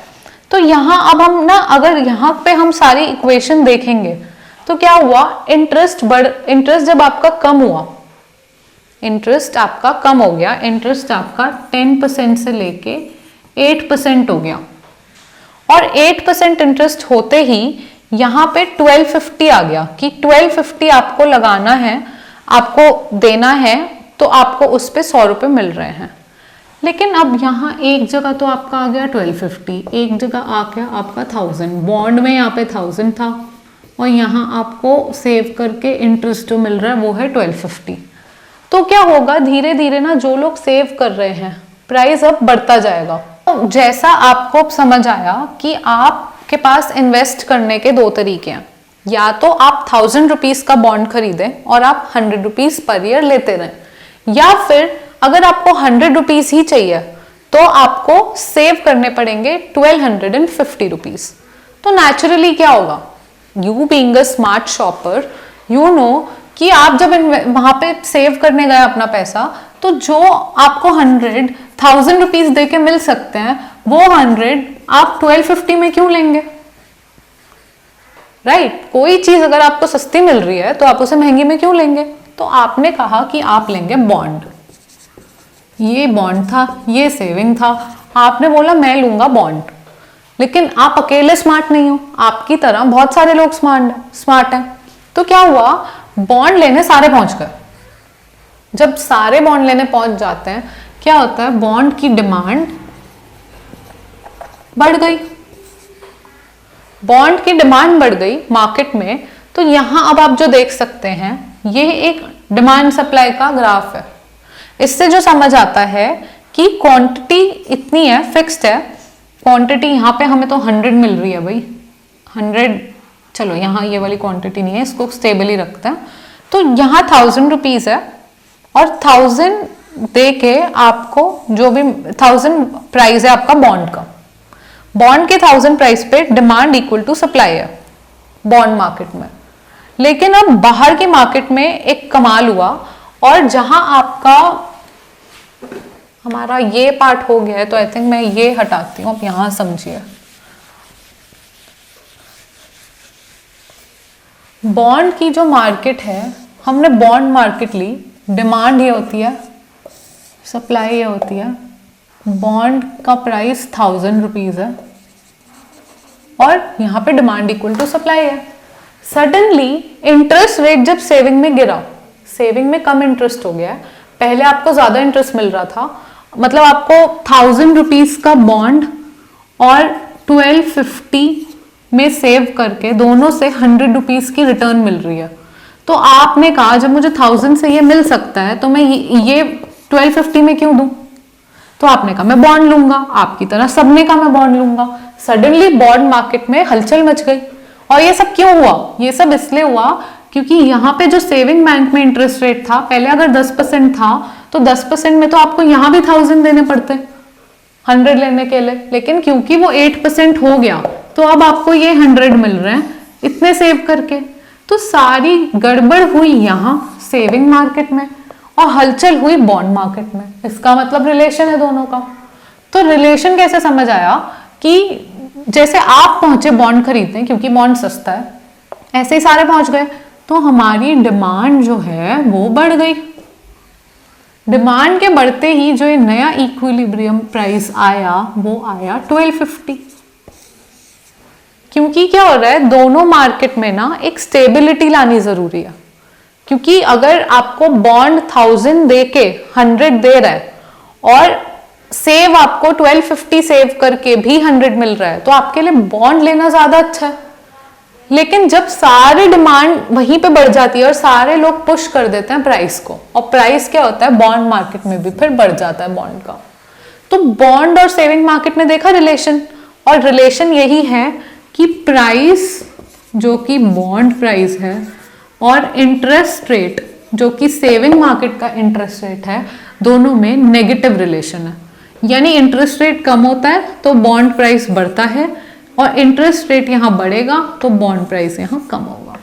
तो यहां अब हम ना, अगर यहां पे हम सारी इक्वेशन देखेंगे तो क्या हुआ, इंटरेस्ट जब आपका कम हुआ, इंटरेस्ट आपका कम हो गया, इंटरेस्ट आपका 10% से लेके 8% हो गया, और 8% इंटरेस्ट होते ही यहां पे 1250 आ गया कि 1250 आपको लगाना है, आपको देना है, तो आपको उस पे 100 रुपए मिल रहे हैं। लेकिन अब यहाँ एक जगह तो आपका आ गया 1250, एक जगह आ गया आपका 1000, बॉन्ड में यहाँ पे 1000 था और यहाँ आपको सेव करके इंटरेस्ट जो मिल रहा है वो है 1250। तो क्या होगा, धीरे धीरे ना जो लोग सेव कर रहे हैं प्राइस अब बढ़ता जाएगा। तो जैसा आपको अब समझ आया कि आपके पास इन्वेस्ट करने के दो तरीके हैं, या तो आप 1000 रुपीज का बॉन्ड खरीदें और आप 100 रुपीज पर ईयर लेते रहें, या फिर अगर आपको 100 रुपीज ही चाहिए तो आपको सेव करने पड़ेंगे 1250 रुपीज। तो नेचुरली क्या होगा, you being a smart shopper you know कि आप जब वहां पे सेव करने गए अपना पैसा, तो जो आपको 1000 रुपीज दे के मिल सकते हैं वो 100 आप 1250 में क्यों लेंगे, राइट? कोई चीज अगर आपको सस्ती मिल रही है तो आप उसे महंगी में क्यों लेंगे? तो आपने कहा कि आप लेंगे बॉन्ड। ये बॉन्ड था, ये सेविंग था, आपने बोला मैं लूंगा बॉन्ड। लेकिन आप अकेले स्मार्ट नहीं हो, आपकी तरह बहुत सारे लोग स्मार्ट हैं। तो क्या हुआ, बॉन्ड लेने सारे पहुंच गए। जब सारे बॉन्ड लेने पहुंच जाते हैं क्या होता है, बॉन्ड की डिमांड बढ़ गई। बॉन्ड की डिमांड बढ़ गई मार्केट में। तो यहां अब आप जो देख सकते हैं ये एक डिमांड सप्लाई का ग्राफ है। इससे जो समझ आता है कि क्वांटिटी इतनी है, फिक्स्ड है क्वांटिटी। यहाँ पे हमें तो 100 मिल रही है भाई, 100, चलो यहाँ ये वाली क्वांटिटी नहीं है, इसको स्टेबल ही रखते हैं। तो यहाँ 1000 रुपीज है और 1000 दे के आपको जो भी 1000 प्राइस है आपका बॉन्ड का, बॉन्ड के 1000 प्राइस पे डिमांड इक्वल टू सप्लाई है बॉन्ड मार्केट में। लेकिन अब बाहर की मार्केट में एक कमाल हुआ, और जहां आपका हमारा ये पार्ट हो गया है तो आई थिंक मैं ये हटाती हूं, आप यहां समझिए। बॉन्ड की जो मार्केट है, हमने बॉन्ड मार्केट ली, डिमांड ये होती है, सप्लाई ये होती है, बॉन्ड का प्राइस 1000 रुपीज है और यहाँ पे डिमांड इक्वल टू सप्लाई है। सडनली इंटरेस्ट रेट जब सेविंग में गिरा, सेविंग में कम इंटरेस्ट हो गया है, पहले आपको ज्यादा इंटरेस्ट मिल रहा था, मतलब आपको 1000 रुपीज का बॉन्ड और 1250 में सेव करके दोनों से 100 रुपीज की रिटर्न मिल रही है। तो आपने कहा जब मुझे 1000 से ये मिल सकता है तो मैं ये 1250 में क्यों दूं? तो आपने कहा मैं बॉन्ड लूंगा, आपकी तरह सबने कहा मैं बॉन्ड लूंगा। सडनली बॉन्ड मार्केट में हलचल मच गई। और ये सब क्यों हुआ? ये सब इसलिए हुआ क्योंकि यहाँ पे जो सेविंग बैंक में इंटरेस्ट रेट था, पहले अगर 10% था तो 10% में तो आपको यहाँ भी 1000 देने पड़ते 100 लेने के लिए, लेकिन क्योंकि वो 8% हो गया तो अब आपको ये 100 मिल रहे हैं इतने सेव करके। तो सारी गड़बड़ हुई यहाँ सेविंग मार्केट में और हलचल हुई बॉन्ड मार्केट में। इसका मतलब रिलेशन है दोनों का। तो रिलेशन कैसे समझ आया कि जैसे आप पहुंचे बॉन्ड खरीदने क्योंकि बॉन्ड सस्ता है, ऐसे ही सारे पहुंच गए, तो हमारी डिमांड जो है वो बढ़ गई। डिमांड के बढ़ते ही जो ये नया इक्विलिब्रियम प्राइस आया वो आया 1250। क्योंकि क्या हो रहा है, दोनों मार्केट में ना एक स्टेबिलिटी लानी जरूरी है। क्योंकि अगर आपको बॉन्ड 1000 दे के 100 दे रहा है और सेव आपको 1250 सेव करके भी 100 मिल रहा है, तो आपके लिए बॉन्ड लेना ज्यादा अच्छा है। लेकिन जब सारी डिमांड वहीं पे बढ़ जाती है और सारे लोग पुश कर देते हैं प्राइस को, और प्राइस क्या होता है बॉन्ड मार्केट में भी फिर बढ़ जाता है बॉन्ड का। तो बॉन्ड और सेविंग मार्केट में देखा रिलेशन, और रिलेशन यही है कि प्राइस जो कि बॉन्ड प्राइस है और इंटरेस्ट रेट जो कि सेविंग मार्केट का इंटरेस्ट रेट है, दोनों में नेगेटिव रिलेशन है। यानी इंटरेस्ट रेट कम होता है तो बॉन्ड प्राइस बढ़ता है, और इंटरेस्ट रेट यहां बढ़ेगा तो बॉन्ड प्राइस यहां कम होगा।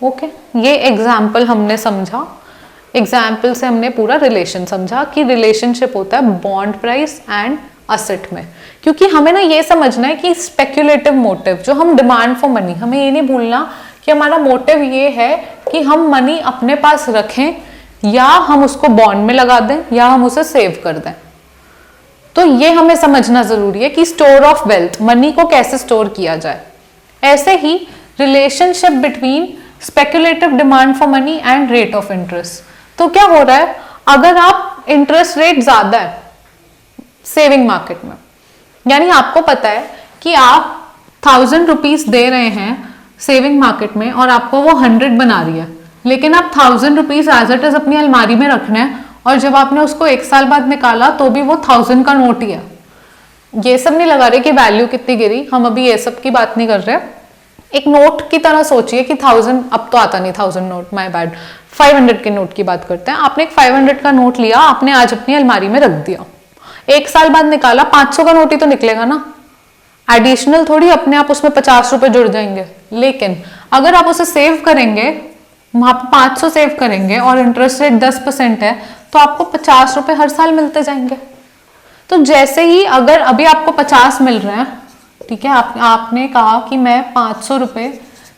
ओके, ये एग्जाम्पल हमने समझा। एग्जाम्पल से हमने पूरा रिलेशन समझा कि रिलेशनशिप होता है बॉन्ड प्राइस एंड असेट में। क्योंकि हमें ना ये समझना है कि स्पेक्युलेटिव मोटिव, जो हम डिमांड फॉर मनी, हमें ये नहीं भूलना कि हमारा मोटिव ये है कि हम मनी अपने पास रखें या हम उसको बॉन्ड में लगा दें या हम उसे सेव कर दें। तो ये हमें समझना जरूरी है कि स्टोर ऑफ वेल्थ, मनी को कैसे स्टोर किया जाए। ऐसे ही relationship between speculative demand for money and rate of interest. तो क्या हो रहा है, अगर आप इंटरेस्ट रेट ज्यादा है सेविंग मार्केट में। यानी आपको पता है कि आप 1000 रुपीज दे रहे हैं सेविंग मार्केट में और आपको वो 100 बना रही है, लेकिन आप 1000 रुपीज एज इट इज अपनी अलमारी में रखना है और जब आपने उसको 1 साल बाद निकाला तो भी वो 1000 का नोट ही है। ये सब नहीं लगा रहे कि वैल्यू कितनी गिरी, हम अभी ये सब की बात नहीं कर रहे। एक नोट की तरह सोचिए कि 1000, अब तो आता नहीं 1000 नोट, माय बैड, 500 के नोट की बात करते हैं। आपने एक 500 का नोट लिया, आपने आज अपनी अलमारी में रख दिया, 1 साल बाद निकाला, 500 का नोट ही तो निकलेगा ना, एडिशनल थोड़ी अपने आप उसमें 50 रुपए जुड़ जाएंगे। लेकिन अगर आप उसे सेव करेंगे, वहां पर 500 सेव करेंगे और इंटरेस्ट रेट 10% है, तो आपको 50 रुपए हर साल मिलते जाएंगे। तो जैसे ही अगर अभी आपको 50 मिल रहे हैं, ठीक है, आपने कहा कि मैं 500 रुपए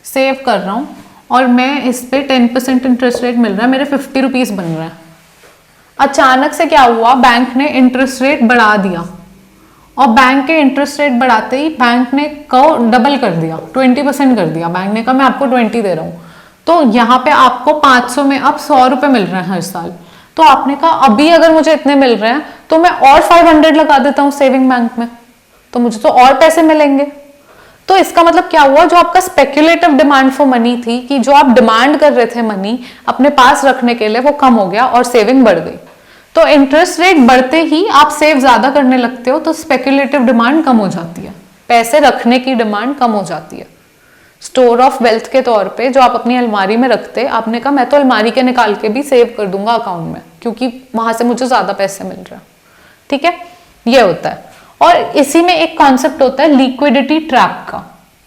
सेव कर रहा हूं और मैं इस पे 10% इंटरेस्ट रेट मिल रहा है, मेरे 50 रुपीज बन रहे हैं। अचानक से क्या हुआ, बैंक ने इंटरेस्ट रेट बढ़ा दिया और बैंक के इंटरेस्ट रेट बढ़ाते ही बैंक ने को डबल कर दिया, 20% कर दिया। बैंक ने कहा मैं आपको 20 दे रहा हूं, तो यहाँ पे आपको 500 में अब 100 रुपए मिल रहे हैं हर साल। तो आपने कहा अभी अगर मुझे इतने मिल रहे हैं तो मैं और 500 लगा देता हूँ सेविंग बैंक में, तो मुझे तो और पैसे मिलेंगे। तो इसका मतलब क्या हुआ, जो आपका स्पेक्युलेटिव डिमांड फॉर मनी थी, कि जो आप डिमांड कर रहे थे मनी अपने पास रखने के लिए, वो कम हो गया और सेविंग बढ़ गई। तो इंटरेस्ट रेट बढ़ते ही आप सेव ज्यादा करने लगते हो, तो स्पेक्युलेटिव डिमांड कम हो जाती है, पैसे रखने की डिमांड कम हो जाती है। स्टोर ऑफ वेल्थ के तौर पे जो आप अपनी अलमारी में रखते, आपने कहा मैं तो अलमारी के निकाल के भी सेव कर दूंगा अकाउंट में, क्योंकि वहां से मुझे ज्यादा पैसे मिल रहे हैं। ठीक है, ये होता है। और इसी में एक कॉन्सेप्ट होता है लिक्विडिटी ट्रैप का।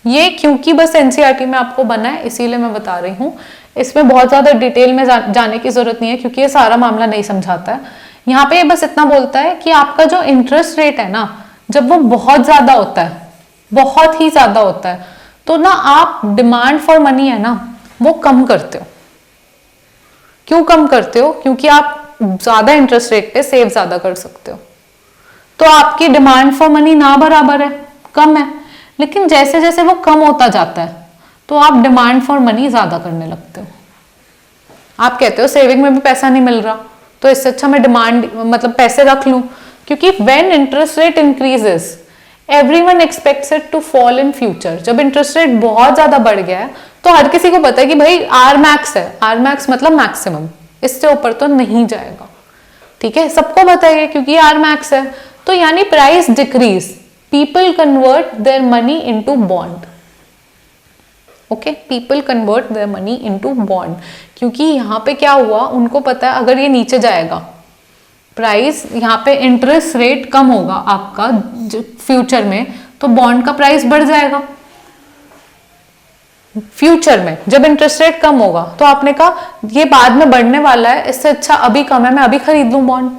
ये क्योंकि बस एनसीईआरटी में आपको बना है इसीलिए मैं बता रही हूँ, इसमें बहुत ज्यादा डिटेल में जाने की जरूरत नहीं है क्योंकि ये सारा मामला नहीं समझाता है। यहाँ पे बस इतना बोलता है कि आपका जो इंटरेस्ट रेट है ना, जब वो बहुत ज्यादा होता है, बहुत ही ज्यादा होता है, तो ना आप डिमांड फॉर मनी है ना वो कम करते हो। क्यों कम करते हो? क्योंकि आप ज्यादा इंटरेस्ट रेट पे सेव ज्यादा कर सकते हो, तो आपकी डिमांड फॉर मनी ना बराबर है, कम है। लेकिन जैसे जैसे वो कम होता जाता है तो आप डिमांड फॉर मनी ज्यादा करने लगते हो। आप कहते हो सेविंग में भी पैसा नहीं मिल रहा, तो इससे अच्छा मैं डिमांड मतलब पैसे रख लूं, क्योंकि when interest rate increases everyone expects it to fall in future. जब इंटरेस्ट रेट बहुत ज्यादा बढ़ गया है तो हर किसी को पता है कि भाई आर मैक्स है, आर मैक्स मतलब मैक्सिमम, इससे ऊपर तो नहीं जाएगा। ठीक है, सबको पता है क्योंकि आर मैक्स है। तो यानी price decrease, people convert their money into bond. Okay, people convert their money into bond, क्योंकि यहाँ पे क्या हुआ, उनको पता है अगर ये नीचे जाएगा प्राइस, यहाँ पे इंटरेस्ट रेट कम होगा आपका जो फ्यूचर में, तो बॉन्ड का प्राइस बढ़ जाएगा फ्यूचर में। जब इंटरेस्ट रेट कम होगा तो आपने कहा ये बाद में बढ़ने वाला है, इससे अच्छा अभी कम है, मैं अभी खरीद लूं बॉन्ड।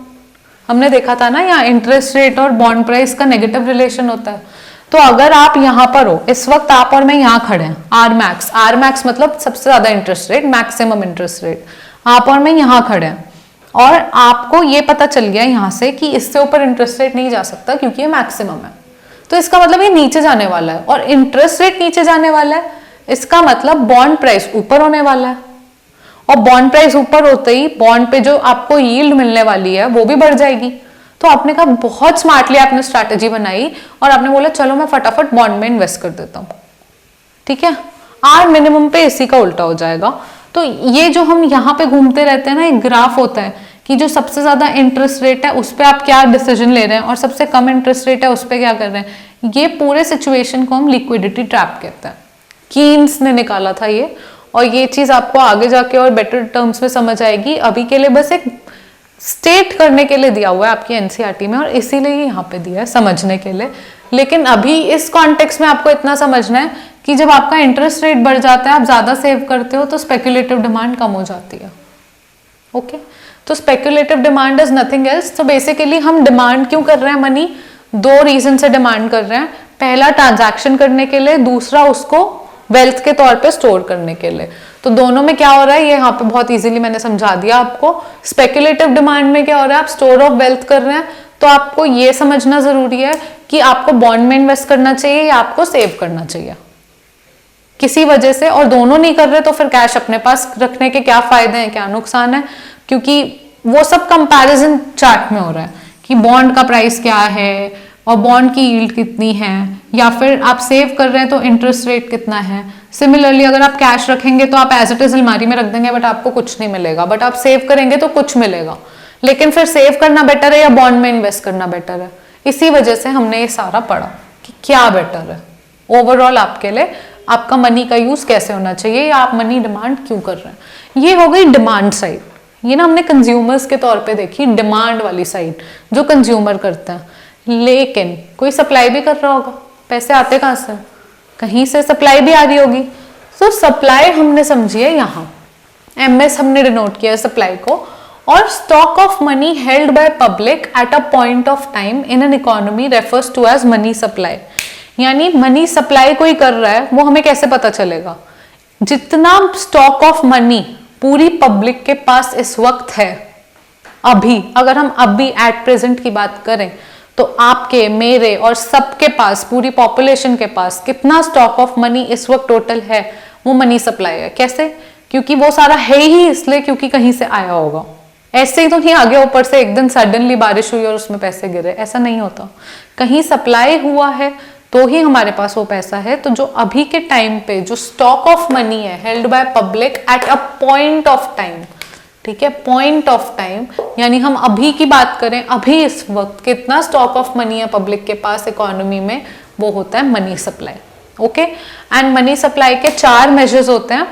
हमने देखा था ना यहाँ इंटरेस्ट रेट और बॉन्ड प्राइस का नेगेटिव रिलेशन होता है। तो अगर आप यहाँ पर हो, इस वक्त आप और मैं यहाँ खड़े हैं, आर मैक्स, आर मैक्स मतलब सबसे ज्यादा interest rate, maximum interest rate, आप और मैं यहाँ खड़े हैं और आपको ये पता चल गया यहाँ से कि इससे ऊपर इंटरेस्ट रेट नहीं जा सकता क्योंकि ये मैक्सिमम है, तो इसका मतलब ये नीचे जाने वाला है। और इंटरेस्ट रेट नीचे जाने वाला है, इसका मतलब बॉन्ड प्राइस ऊपर होने वाला है, और बॉन्ड प्राइस ऊपर होते ही बॉन्ड पे जो आपको यील्ड मिलने वाली है वो भी बढ़ जाएगी। तो आपने कहा बहुत स्मार्टली आपने स्ट्रैटेजी बनाई और आपने बोला चलो मैं फटाफट बॉन्ड में इन्वेस्ट कर देता हूँ। ठीक है, आर मिनिमम पे इसी का उल्टा हो जाएगा। तो ये जो हम यहाँ पे घूमते रहते हैं ना, एक ग्राफ होता है कि जो सबसे ज्यादा इंटरेस्ट रेट है उस पर आप क्या डिसीजन ले रहे हैं और सबसे कम इंटरेस्ट रेट है उस पर क्या कर रहे हैं। ये पूरे सिचुएशन को हम लिक्विडिटी ट्रैप कहते हैं। कीन्स ने निकाला था ये, और ये चीज आपको आगे जाके और बेटर टर्म्स में समझ आएगी। अभी के लिए बस एक स्टेट करने के लिए दिया हुआ है आपकी एनसीईआरटी में, और इसीलिए यहाँ पे दिया है समझने के लिए। लेकिन अभी इस कॉन्टेक्स्ट में आपको इतना समझना है कि जब आपका इंटरेस्ट रेट बढ़ जाता है, आप ज्यादा सेव करते हो, तो स्पेक्युलेटिव डिमांड कम हो जाती है। ओके, तो speculative demand is nothing else. तो बेसिकली हम डिमांड क्यों कर रहे हैं मनी, दो रीजन से डिमांड कर रहे हैं। पहला ट्रांजैक्शन करने के लिए, दूसरा उसको वेल्थ के तौर पे स्टोर करने के लिए। तो दोनों में क्या हो रहा है, ये यहाँ पे बहुत इजीली मैंने समझा दिया आपको। स्पेक्युलेटिव डिमांड में क्या हो रहा है, आप स्टोर ऑफ वेल्थ कर रहे हैं, तो आपको ये समझना जरूरी है कि आपको बॉन्ड में इन्वेस्ट करना चाहिए या आपको सेव करना चाहिए किसी वजह से। और दोनों नहीं कर रहे तो फिर कैश अपने पास रखने के क्या फायदे हैं, क्या नुकसान है, क्योंकि वो सब कंपैरिजन चार्ट में हो रहा है कि बॉन्ड का प्राइस क्या है और बॉन्ड की यील्ड कितनी है, या फिर आप सेव कर रहे हैं तो इंटरेस्ट रेट कितना है। सिमिलरली अगर आप कैश रखेंगे तो आप एज इट इज अलमारी में रख देंगे बट आपको कुछ नहीं मिलेगा, बट आप सेव करेंगे तो कुछ मिलेगा। लेकिन फिर सेव करना बेटर है या बॉन्ड में इन्वेस्ट करना बेटर है? इसी वजह से हमने ये सारा पढ़ा कि क्या बेटर है ओवरऑल आपके लिए, आपका मनी का यूज कैसे होना चाहिए, या आप मनी डिमांड क्यों कर रहे हैं। ये हो गई डिमांड साइड। ये ना हमने कंज्यूमर्स के तौर पे देखी, डिमांड वाली साइड जो कंज्यूमर करते हैं। लेकिन कोई सप्लाई भी कर रहा होगा, पैसे आते कहाँ से? कहीं से सप्लाई भी आ रही होगी। तो सप्लाई हमने समझी है यहाँ, MS हमने डिनोट किया सप्लाई को। और stock of money held by public at a point of time in an economy refers to as money supply. यानी मनी सप्लाई कोई कर रहा है वो हमें कैसे पता चलेगा? जितना स्टॉक ऑफ मनी पूरी पब्लिक के पास इस वक्त है, अभी अगर हम अभी एट प्रेजेंट की बात करें तो आपके, मेरे और सबके पास, पूरी पॉपुलेशन के पास कितना स्टॉक ऑफ मनी इस वक्त टोटल है, वो मनी सप्लाई है। कैसे? क्योंकि वो सारा है ही इसलिए क्योंकि कहीं से आया होगा। ऐसे ही तो नहीं आगे ऊपर से एक दिन सडनली बारिश हुई और उसमें पैसे गिरे, ऐसा नहीं होता। कहीं सप्लाई हुआ है तो ही हमारे पास वो पैसा है। तो जो अभी के टाइम पे जो स्टॉक ऑफ मनी है held by public at a point of time, ठीक है, पॉइंट ऑफ टाइम, यानी हम अभी की बात करें, अभी इस वक्त कितना स्टॉक ऑफ मनी है पब्लिक के पास इकोनॉमी में, वो होता है money supply. Okay, and money supply के 4 मेजर्स होते हैं,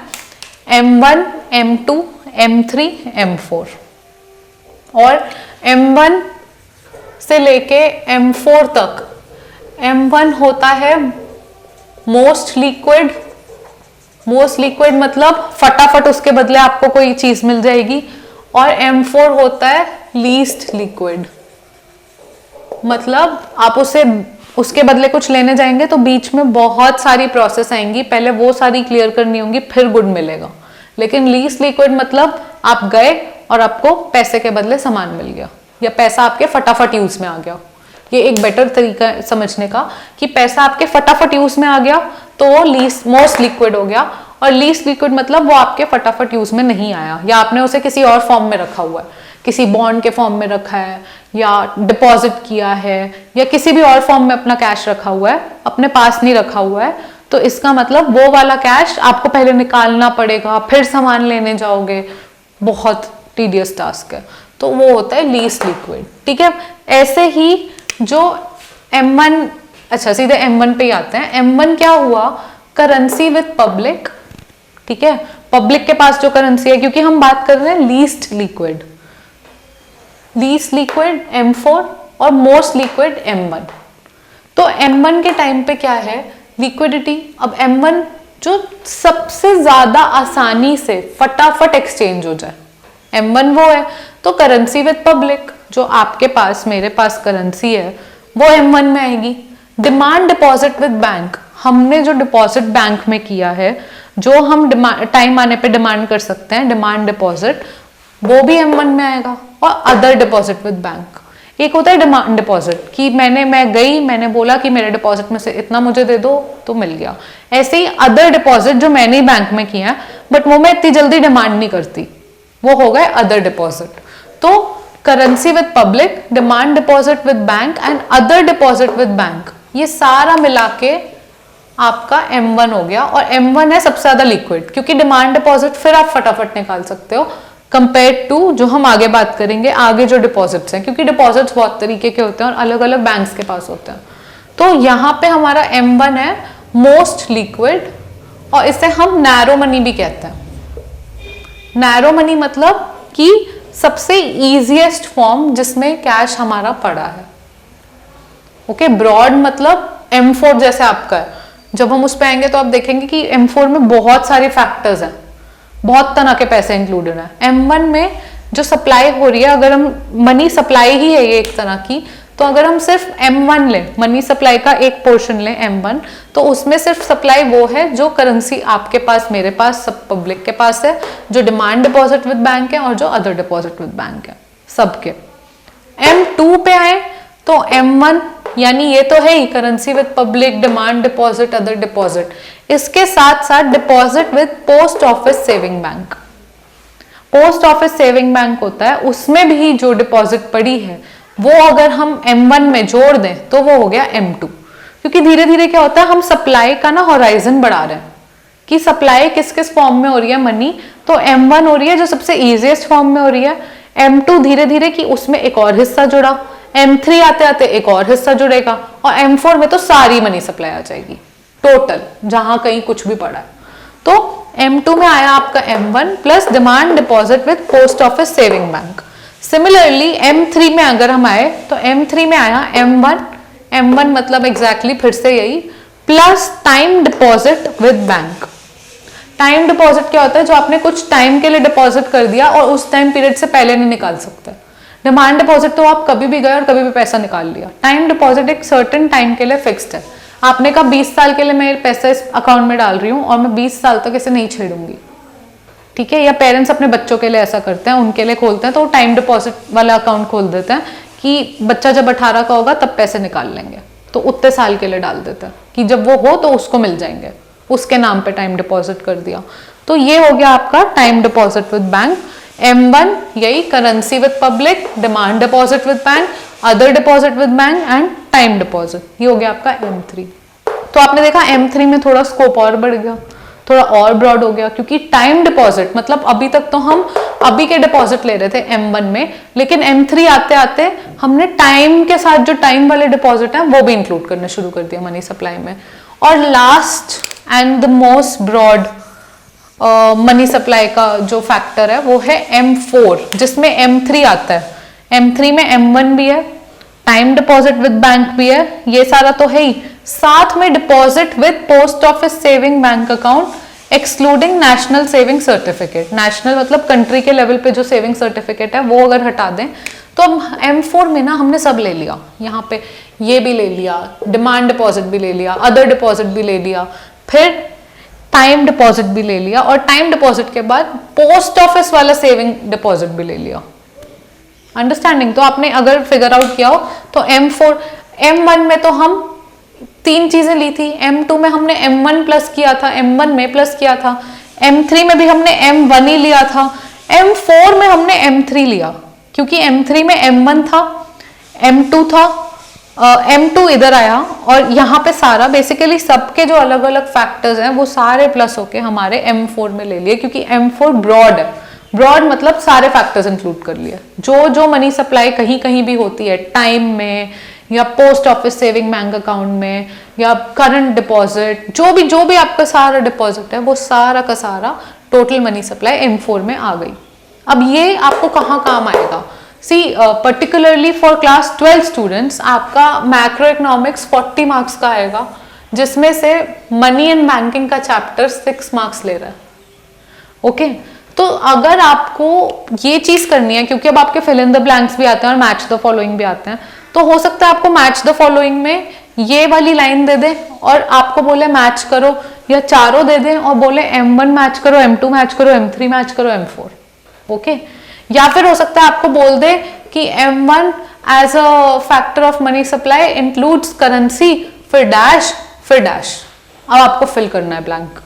M1, M2, M3, M4। और M1 से लेके M4 तक, M1 होता है मोस्ट लिक्विड। मोस्ट लिक्विड मतलब फटाफट उसके बदले आपको कोई चीज मिल जाएगी। और M4 होता है लीस्ट लिक्विड, मतलब आप उसके बदले कुछ लेने जाएंगे तो बीच में बहुत सारी प्रोसेस आएंगी, पहले वो सारी क्लियर करनी होंगी फिर गुड मिलेगा। लेकिन लीस्ट लिक्विड मतलब आप गए और आपको पैसे के बदले सामान मिल गया, या पैसा आपके फटाफट यूज में आ गया। ये एक बेटर तरीका है समझने का कि पैसा आपके फटाफट यूज में आ गया तो वो मोस्ट लिक्विड हो गया। और लीस्ट लिक्विड मतलब वो आपके फटाफट यूज में नहीं आया, या आपने उसे किसी और फॉर्म में रखा हुआ है, किसी बॉन्ड के फॉर्म में रखा है, या डिपॉजिट किया है, या किसी भी और फॉर्म में अपना कैश रखा हुआ है, अपने पास नहीं रखा हुआ है। तो इसका मतलब वो वाला कैश आपको पहले निकालना पड़ेगा, फिर सामान लेने जाओगे, बहुत टीडियस टास्क है। तो वो होता है लीस्ट लिक्विड। ठीक है, ऐसे ही जो M1, अच्छा सीधे M1 पे ही आते हैं। M1 क्या हुआ? Currency with public. ठीक है, पब्लिक के पास जो करेंसी है, क्योंकि हम बात कर रहे हैं least liquid. Least liquid M4 और मोस्ट लिक्विड M1। तो M1 के टाइम पे क्या है? लिक्विडिटी। अब M1 जो सबसे ज्यादा आसानी से फटाफट एक्सचेंज हो जाए, M1 वो है। तो करेंसी विद पब्लिक, जो आपके पास, मेरे पास करेंसी है, वो M1 में आएगी। डिमांड डिपॉजिट विद बैंक, हमने जो डिपॉजिट बैंक में किया है, जो हम टाइम आने पे डिमांड कर सकते हैं, डिमांड डिपॉजिट, वो भी M1 में आएगा। और अदर डिपॉजिट विद बैंक, एक होता है डिमांड डिपॉजिट कि मैंने बोला कि मेरे डिपॉजिट में से इतना मुझे दे दो तो मिल गया। ऐसे ही अदर डिपॉजिट जो मैंने बैंक में किया बट वो मैं इतनी जल्दी डिमांड नहीं करती, वो हो गए अदर डिपॉजिट। तो currency with public, demand deposit with bank and other deposit with bank, ये सारा मिला के आपका M1 हो गया। और M1 है सबसे ज्यादा लिक्विड, क्योंकि डिमांड डिपॉजिट फिर आप फटाफट निकाल सकते हो कंपेयर टू जो हम आगे बात करेंगे, आगे जो डिपॉजिट्स हैं, क्योंकि डिपॉजिट्स बहुत तरीके के होते हैं और अलग अलग बैंक्स के पास होते हैं। तो यहाँ पे हमारा M1 है मोस्ट लिक्विड, और इसे हम नैरो मनी भी कहते हैं। नैरो मनी मतलब कि सबसे इजीएस्ट फॉर्म जिसमें कैश हमारा पड़ा है। ओके, ब्रॉड मतलब M4 जैसे आपका है। जब हम उस पे आएंगे तो आप देखेंगे कि M4 में बहुत सारे फैक्टर्स हैं, बहुत तरह के पैसे इंक्लूडेड हैं। M1 में जो सप्लाई हो रही है, अगर हम मनी सप्लाई ही है ये एक तरह की, तो अगर हम सिर्फ M1 लें, मनी सप्लाई का एक पोर्शन लें M1, तो उसमें सिर्फ सप्लाई वो है जो करेंसी आपके पास, मेरे पास, सब पब्लिक के पास है, जो डिमांड डिपॉजिट विद बैंक है और जो अदर डिपॉजिट विद बैंक है, सबके। M2 पे आए तो M1 यानी ये तो है ही currency with public, demand deposit, other deposit, इसके साथ साथ deposit with post office saving bank. Post office saving bank होता है, उसमें भी जो डिपॉजिट पड़ी है वो अगर हम M1 में जोड़ दें तो वो हो गया M2। क्योंकि धीरे धीरे क्या होता है, हम सप्लाई का ना होराइजन बढ़ा रहे हैं कि सप्लाई किस किस फॉर्म में हो रही है मनी। तो M1 हो रही है जो सबसे इजीएस्ट फॉर्म में हो रही है, M2 धीरे धीरे कि उसमें एक और हिस्सा जुड़ा, M3 आते आते एक और हिस्सा जुड़ेगा, और M4 में तो सारी मनी सप्लाई आ जाएगी टोटल, जहां कहीं कुछ भी पड़ा है। तो M2 में आया आपका M1 plus demand deposit with post office saving bank. Similarly M3 में अगर हम आए तो M3 में आया M1 मतलब एग्जैक्टली फिर से यही, plus time deposit with bank. Time deposit क्या होता है, जो आपने कुछ टाइम के लिए डिपॉजिट कर दिया और उस टाइम पीरियड से पहले नहीं निकाल सकते। डिमांड डिपॉजिट तो आप कभी भी गए और कभी भी पैसा निकाल लिया। टाइम डिपॉजिट एक सर्टेन टाइम के लिए फिक्स्ड है। आपने कहा 20 साल के लिए मैं पैसा इस अकाउंट में डाल रही हूँ और मैं 20 साल तक इसे नहीं छेड़ूंगी, ठीक है। या पेरेंट्स अपने बच्चों के लिए ऐसा करते हैं, उनके लिए खोलते हैं तो टाइम डिपॉजिट वाला अकाउंट खोल देते हैं कि बच्चा जब 18 का होगा तब पैसे निकाल लेंगे, तो उतने साल के लिए डाल देते हैं कि जब वो हो तो उसको मिल जाएंगे, उसके नाम पे टाइम डिपॉजिट कर दिया। तो ये हो गया आपका time deposit with bank. M1 यही currency with public, demand deposit with bank, other deposit with bank and time deposit, ये हो गया आपका M3। तो आपने देखा M3 में थोड़ा स्कोप और बढ़ गया, थोड़ा और ब्रॉड हो गया, क्योंकि टाइम डिपॉजिट मतलब अभी तक तो हम अभी के डिपॉजिट ले रहे थे M1 में, लेकिन M3 आते आते हमने टाइम के साथ जो टाइम वाले डिपॉजिट हैं वो भी इंक्लूड करने शुरू कर दिया मनी सप्लाई में। और last and the most broad money supply का जो फैक्टर है वो है M4, जिसमें M3 आता है। M3 में M1 भी है, टाइम डिपॉजिट विद बैंक भी है, ये सारा तो है ही, साथ में deposit with post office saving bank account excluding national saving certificate. National मतलब कंट्री के लेवल पे जो सेविंग सर्टिफिकेट है वो अगर हटा दें तो अब M4 में ना हमने सब ले लिया, यहाँ पे ये भी ले लिया, डिमांड डिपॉजिट भी ले लिया, अदर डिपॉजिट भी ले लिया, फिर टाइम डिपॉजिट भी ले लिया, और टाइम डिपॉजिट के बाद पोस्ट ऑफिस वाला सेविंग डिपॉजिट भी ले लिया। अंडरस्टैंडिंग? तो आपने अगर फिगर आउट किया हो तो M4 M1 में तो हम 3 चीजें ली थी, M2 में हमने M1 प्लस किया था, M1 में प्लस किया था, M3 में भी हमने M1 ही लिया था, M4 में हमने M3 लिया, क्योंकि M3 में M1 था, M2 था, M2 इधर आया, और यहाँ पे सारा बेसिकली सबके जो अलग अलग फैक्टर्स हैं वो सारे प्लस होके हमारे M4 में ले लिए, क्योंकि M4 ब्रॉड है। ब्रॉड मतलब सारे फैक्टर्स इंक्लूड कर लिए, जो जो मनी सप्लाई कहीं कहीं भी होती है, टाइम में या post office saving bank account में या करंट डिपॉजिट, जो भी आपका सारा डिपॉजिट है वो सारा का सारा टोटल मनी सप्लाई M4 में आ गई। अब ये आपको कहाँ काम आएगा? सी पर्टिकुलरली फॉर क्लास 12 स्टूडेंट्स आपका मैक्रो इकोनॉमिक्स 40 मार्क्स का आएगा, जिसमें से मनी एंड बैंकिंग का चैप्टर 6 मार्क्स ले रहा है। ओके तो अगर आपको ये चीज करनी है, क्योंकि अब आपके फिल इन द ब्लैंक्स भी आते हैं और मैच द फॉलोइंग भी आते हैं, तो हो सकता है आपको मैच द फॉलोइंग में ये वाली लाइन दे दे और आपको बोले मैच करो, या चारों दे दें और बोले M1 मैच करो, M2 मैच करो, M3 मैच करो, M4। ओके या फिर हो सकता है आपको बोल दे कि M1 as a factor of money supply includes currency, फिर डैश, फिर डैश। अब आपको फिल करना है ब्लैंक।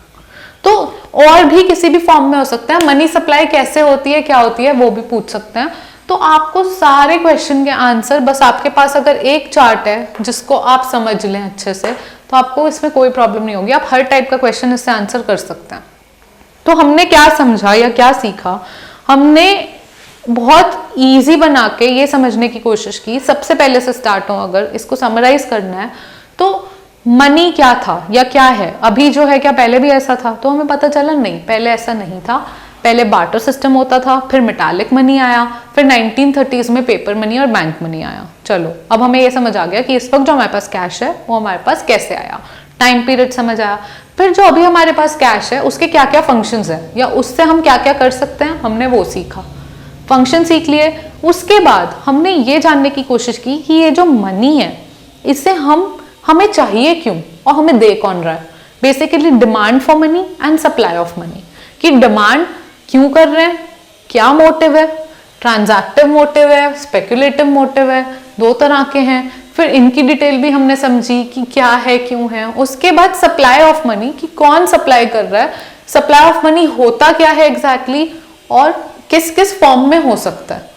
तो और भी किसी भी फॉर्म में हो सकता है। मनी सप्लाई कैसे होती है, क्या होती है, वो भी पूछ सकते हैं। तो आपको सारे क्वेश्चन के आंसर, बस आपके पास अगर एक चार्ट है जिसको आप समझ लें अच्छे से, तो आपको इसमें कोई प्रॉब्लम नहीं होगी। आप हर टाइप का क्वेश्चन इससे आंसर कर सकते हैं। तो हमने क्या समझा या क्या सीखा? हमने बहुत इजी बना के ये समझने की कोशिश की, सबसे पहले से स्टार्ट हो, अगर इसको समराइज करना है तो मनी क्या था या क्या है, अभी जो है क्या पहले भी ऐसा था? तो हमें पता चला नहीं, पहले ऐसा नहीं था। पहले बार्टर सिस्टम होता था, फिर मेटालिक मनी आया, फिर 1930s में पेपर मनी और बैंक मनी आया। चलो अब हमें ये समझ आ गया कि इस वक्त जो हमारे पास कैश है वो हमारे पास कैसे आया, टाइम पीरियड समझ आया। फिर जो अभी हमारे पास कैश है उसके क्या क्या फंक्शंस हैं या उससे हम क्या क्या कर सकते हैं, हमने वो सीखा, फंक्शन सीख लिए। उसके बाद हमने ये जानने की कोशिश की कि ये जो मनी है इससे हमें चाहिए क्यों और हमें दे कौन रहा है। Basically demand for money and supply of money, कि डिमांड क्यों कर रहे हैं, क्या मोटिव है, ट्रांजैक्टिव मोटिव है, स्पेकुलेटिव मोटिव है, 2 तरह के हैं। फिर इनकी डिटेल भी हमने समझी कि क्या है, क्यों है। उसके बाद सप्लाई ऑफ मनी, कि कौन सप्लाई कर रहा है, सप्लाई ऑफ मनी होता क्या है एग्जैक्टली और किस किस फॉर्म में हो सकता है।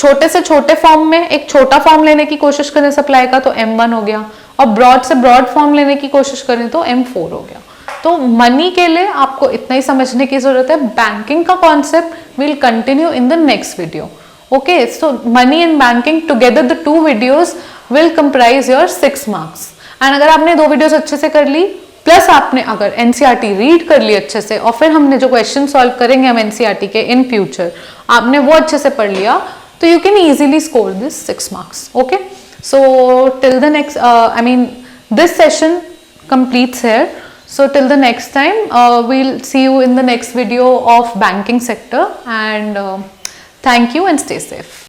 छोटे से छोटे फॉर्म में एक छोटा फॉर्म लेने की कोशिश करें सप्लाई का तो M1 हो गया, और ब्रॉड से ब्रॉड फॉर्म लेने की कोशिश करें तो M4 हो गया। तो मनी के लिए आपको इतना ही समझने की जरूरत है। बैंकिंग का concept will continue in the next video. Okay, so money and banking together the 2 videos will comprise your 6 marks. And अगर आपने 2 वीडियोस अच्छे से कर ली, प्लस आपने अगर एनसीईआरटी रीड कर ली अच्छे से, और फिर हमने जो क्वेश्चन सॉल्व करेंगे हम एनसीईआरटी के इन फ्यूचर, आपने वो अच्छे से पढ़ लिया, तो you can easily score this 6 marks. Okay, so till the next this session completes here. So till the next time, we'll see you in the next video of banking sector, and thank you and stay safe.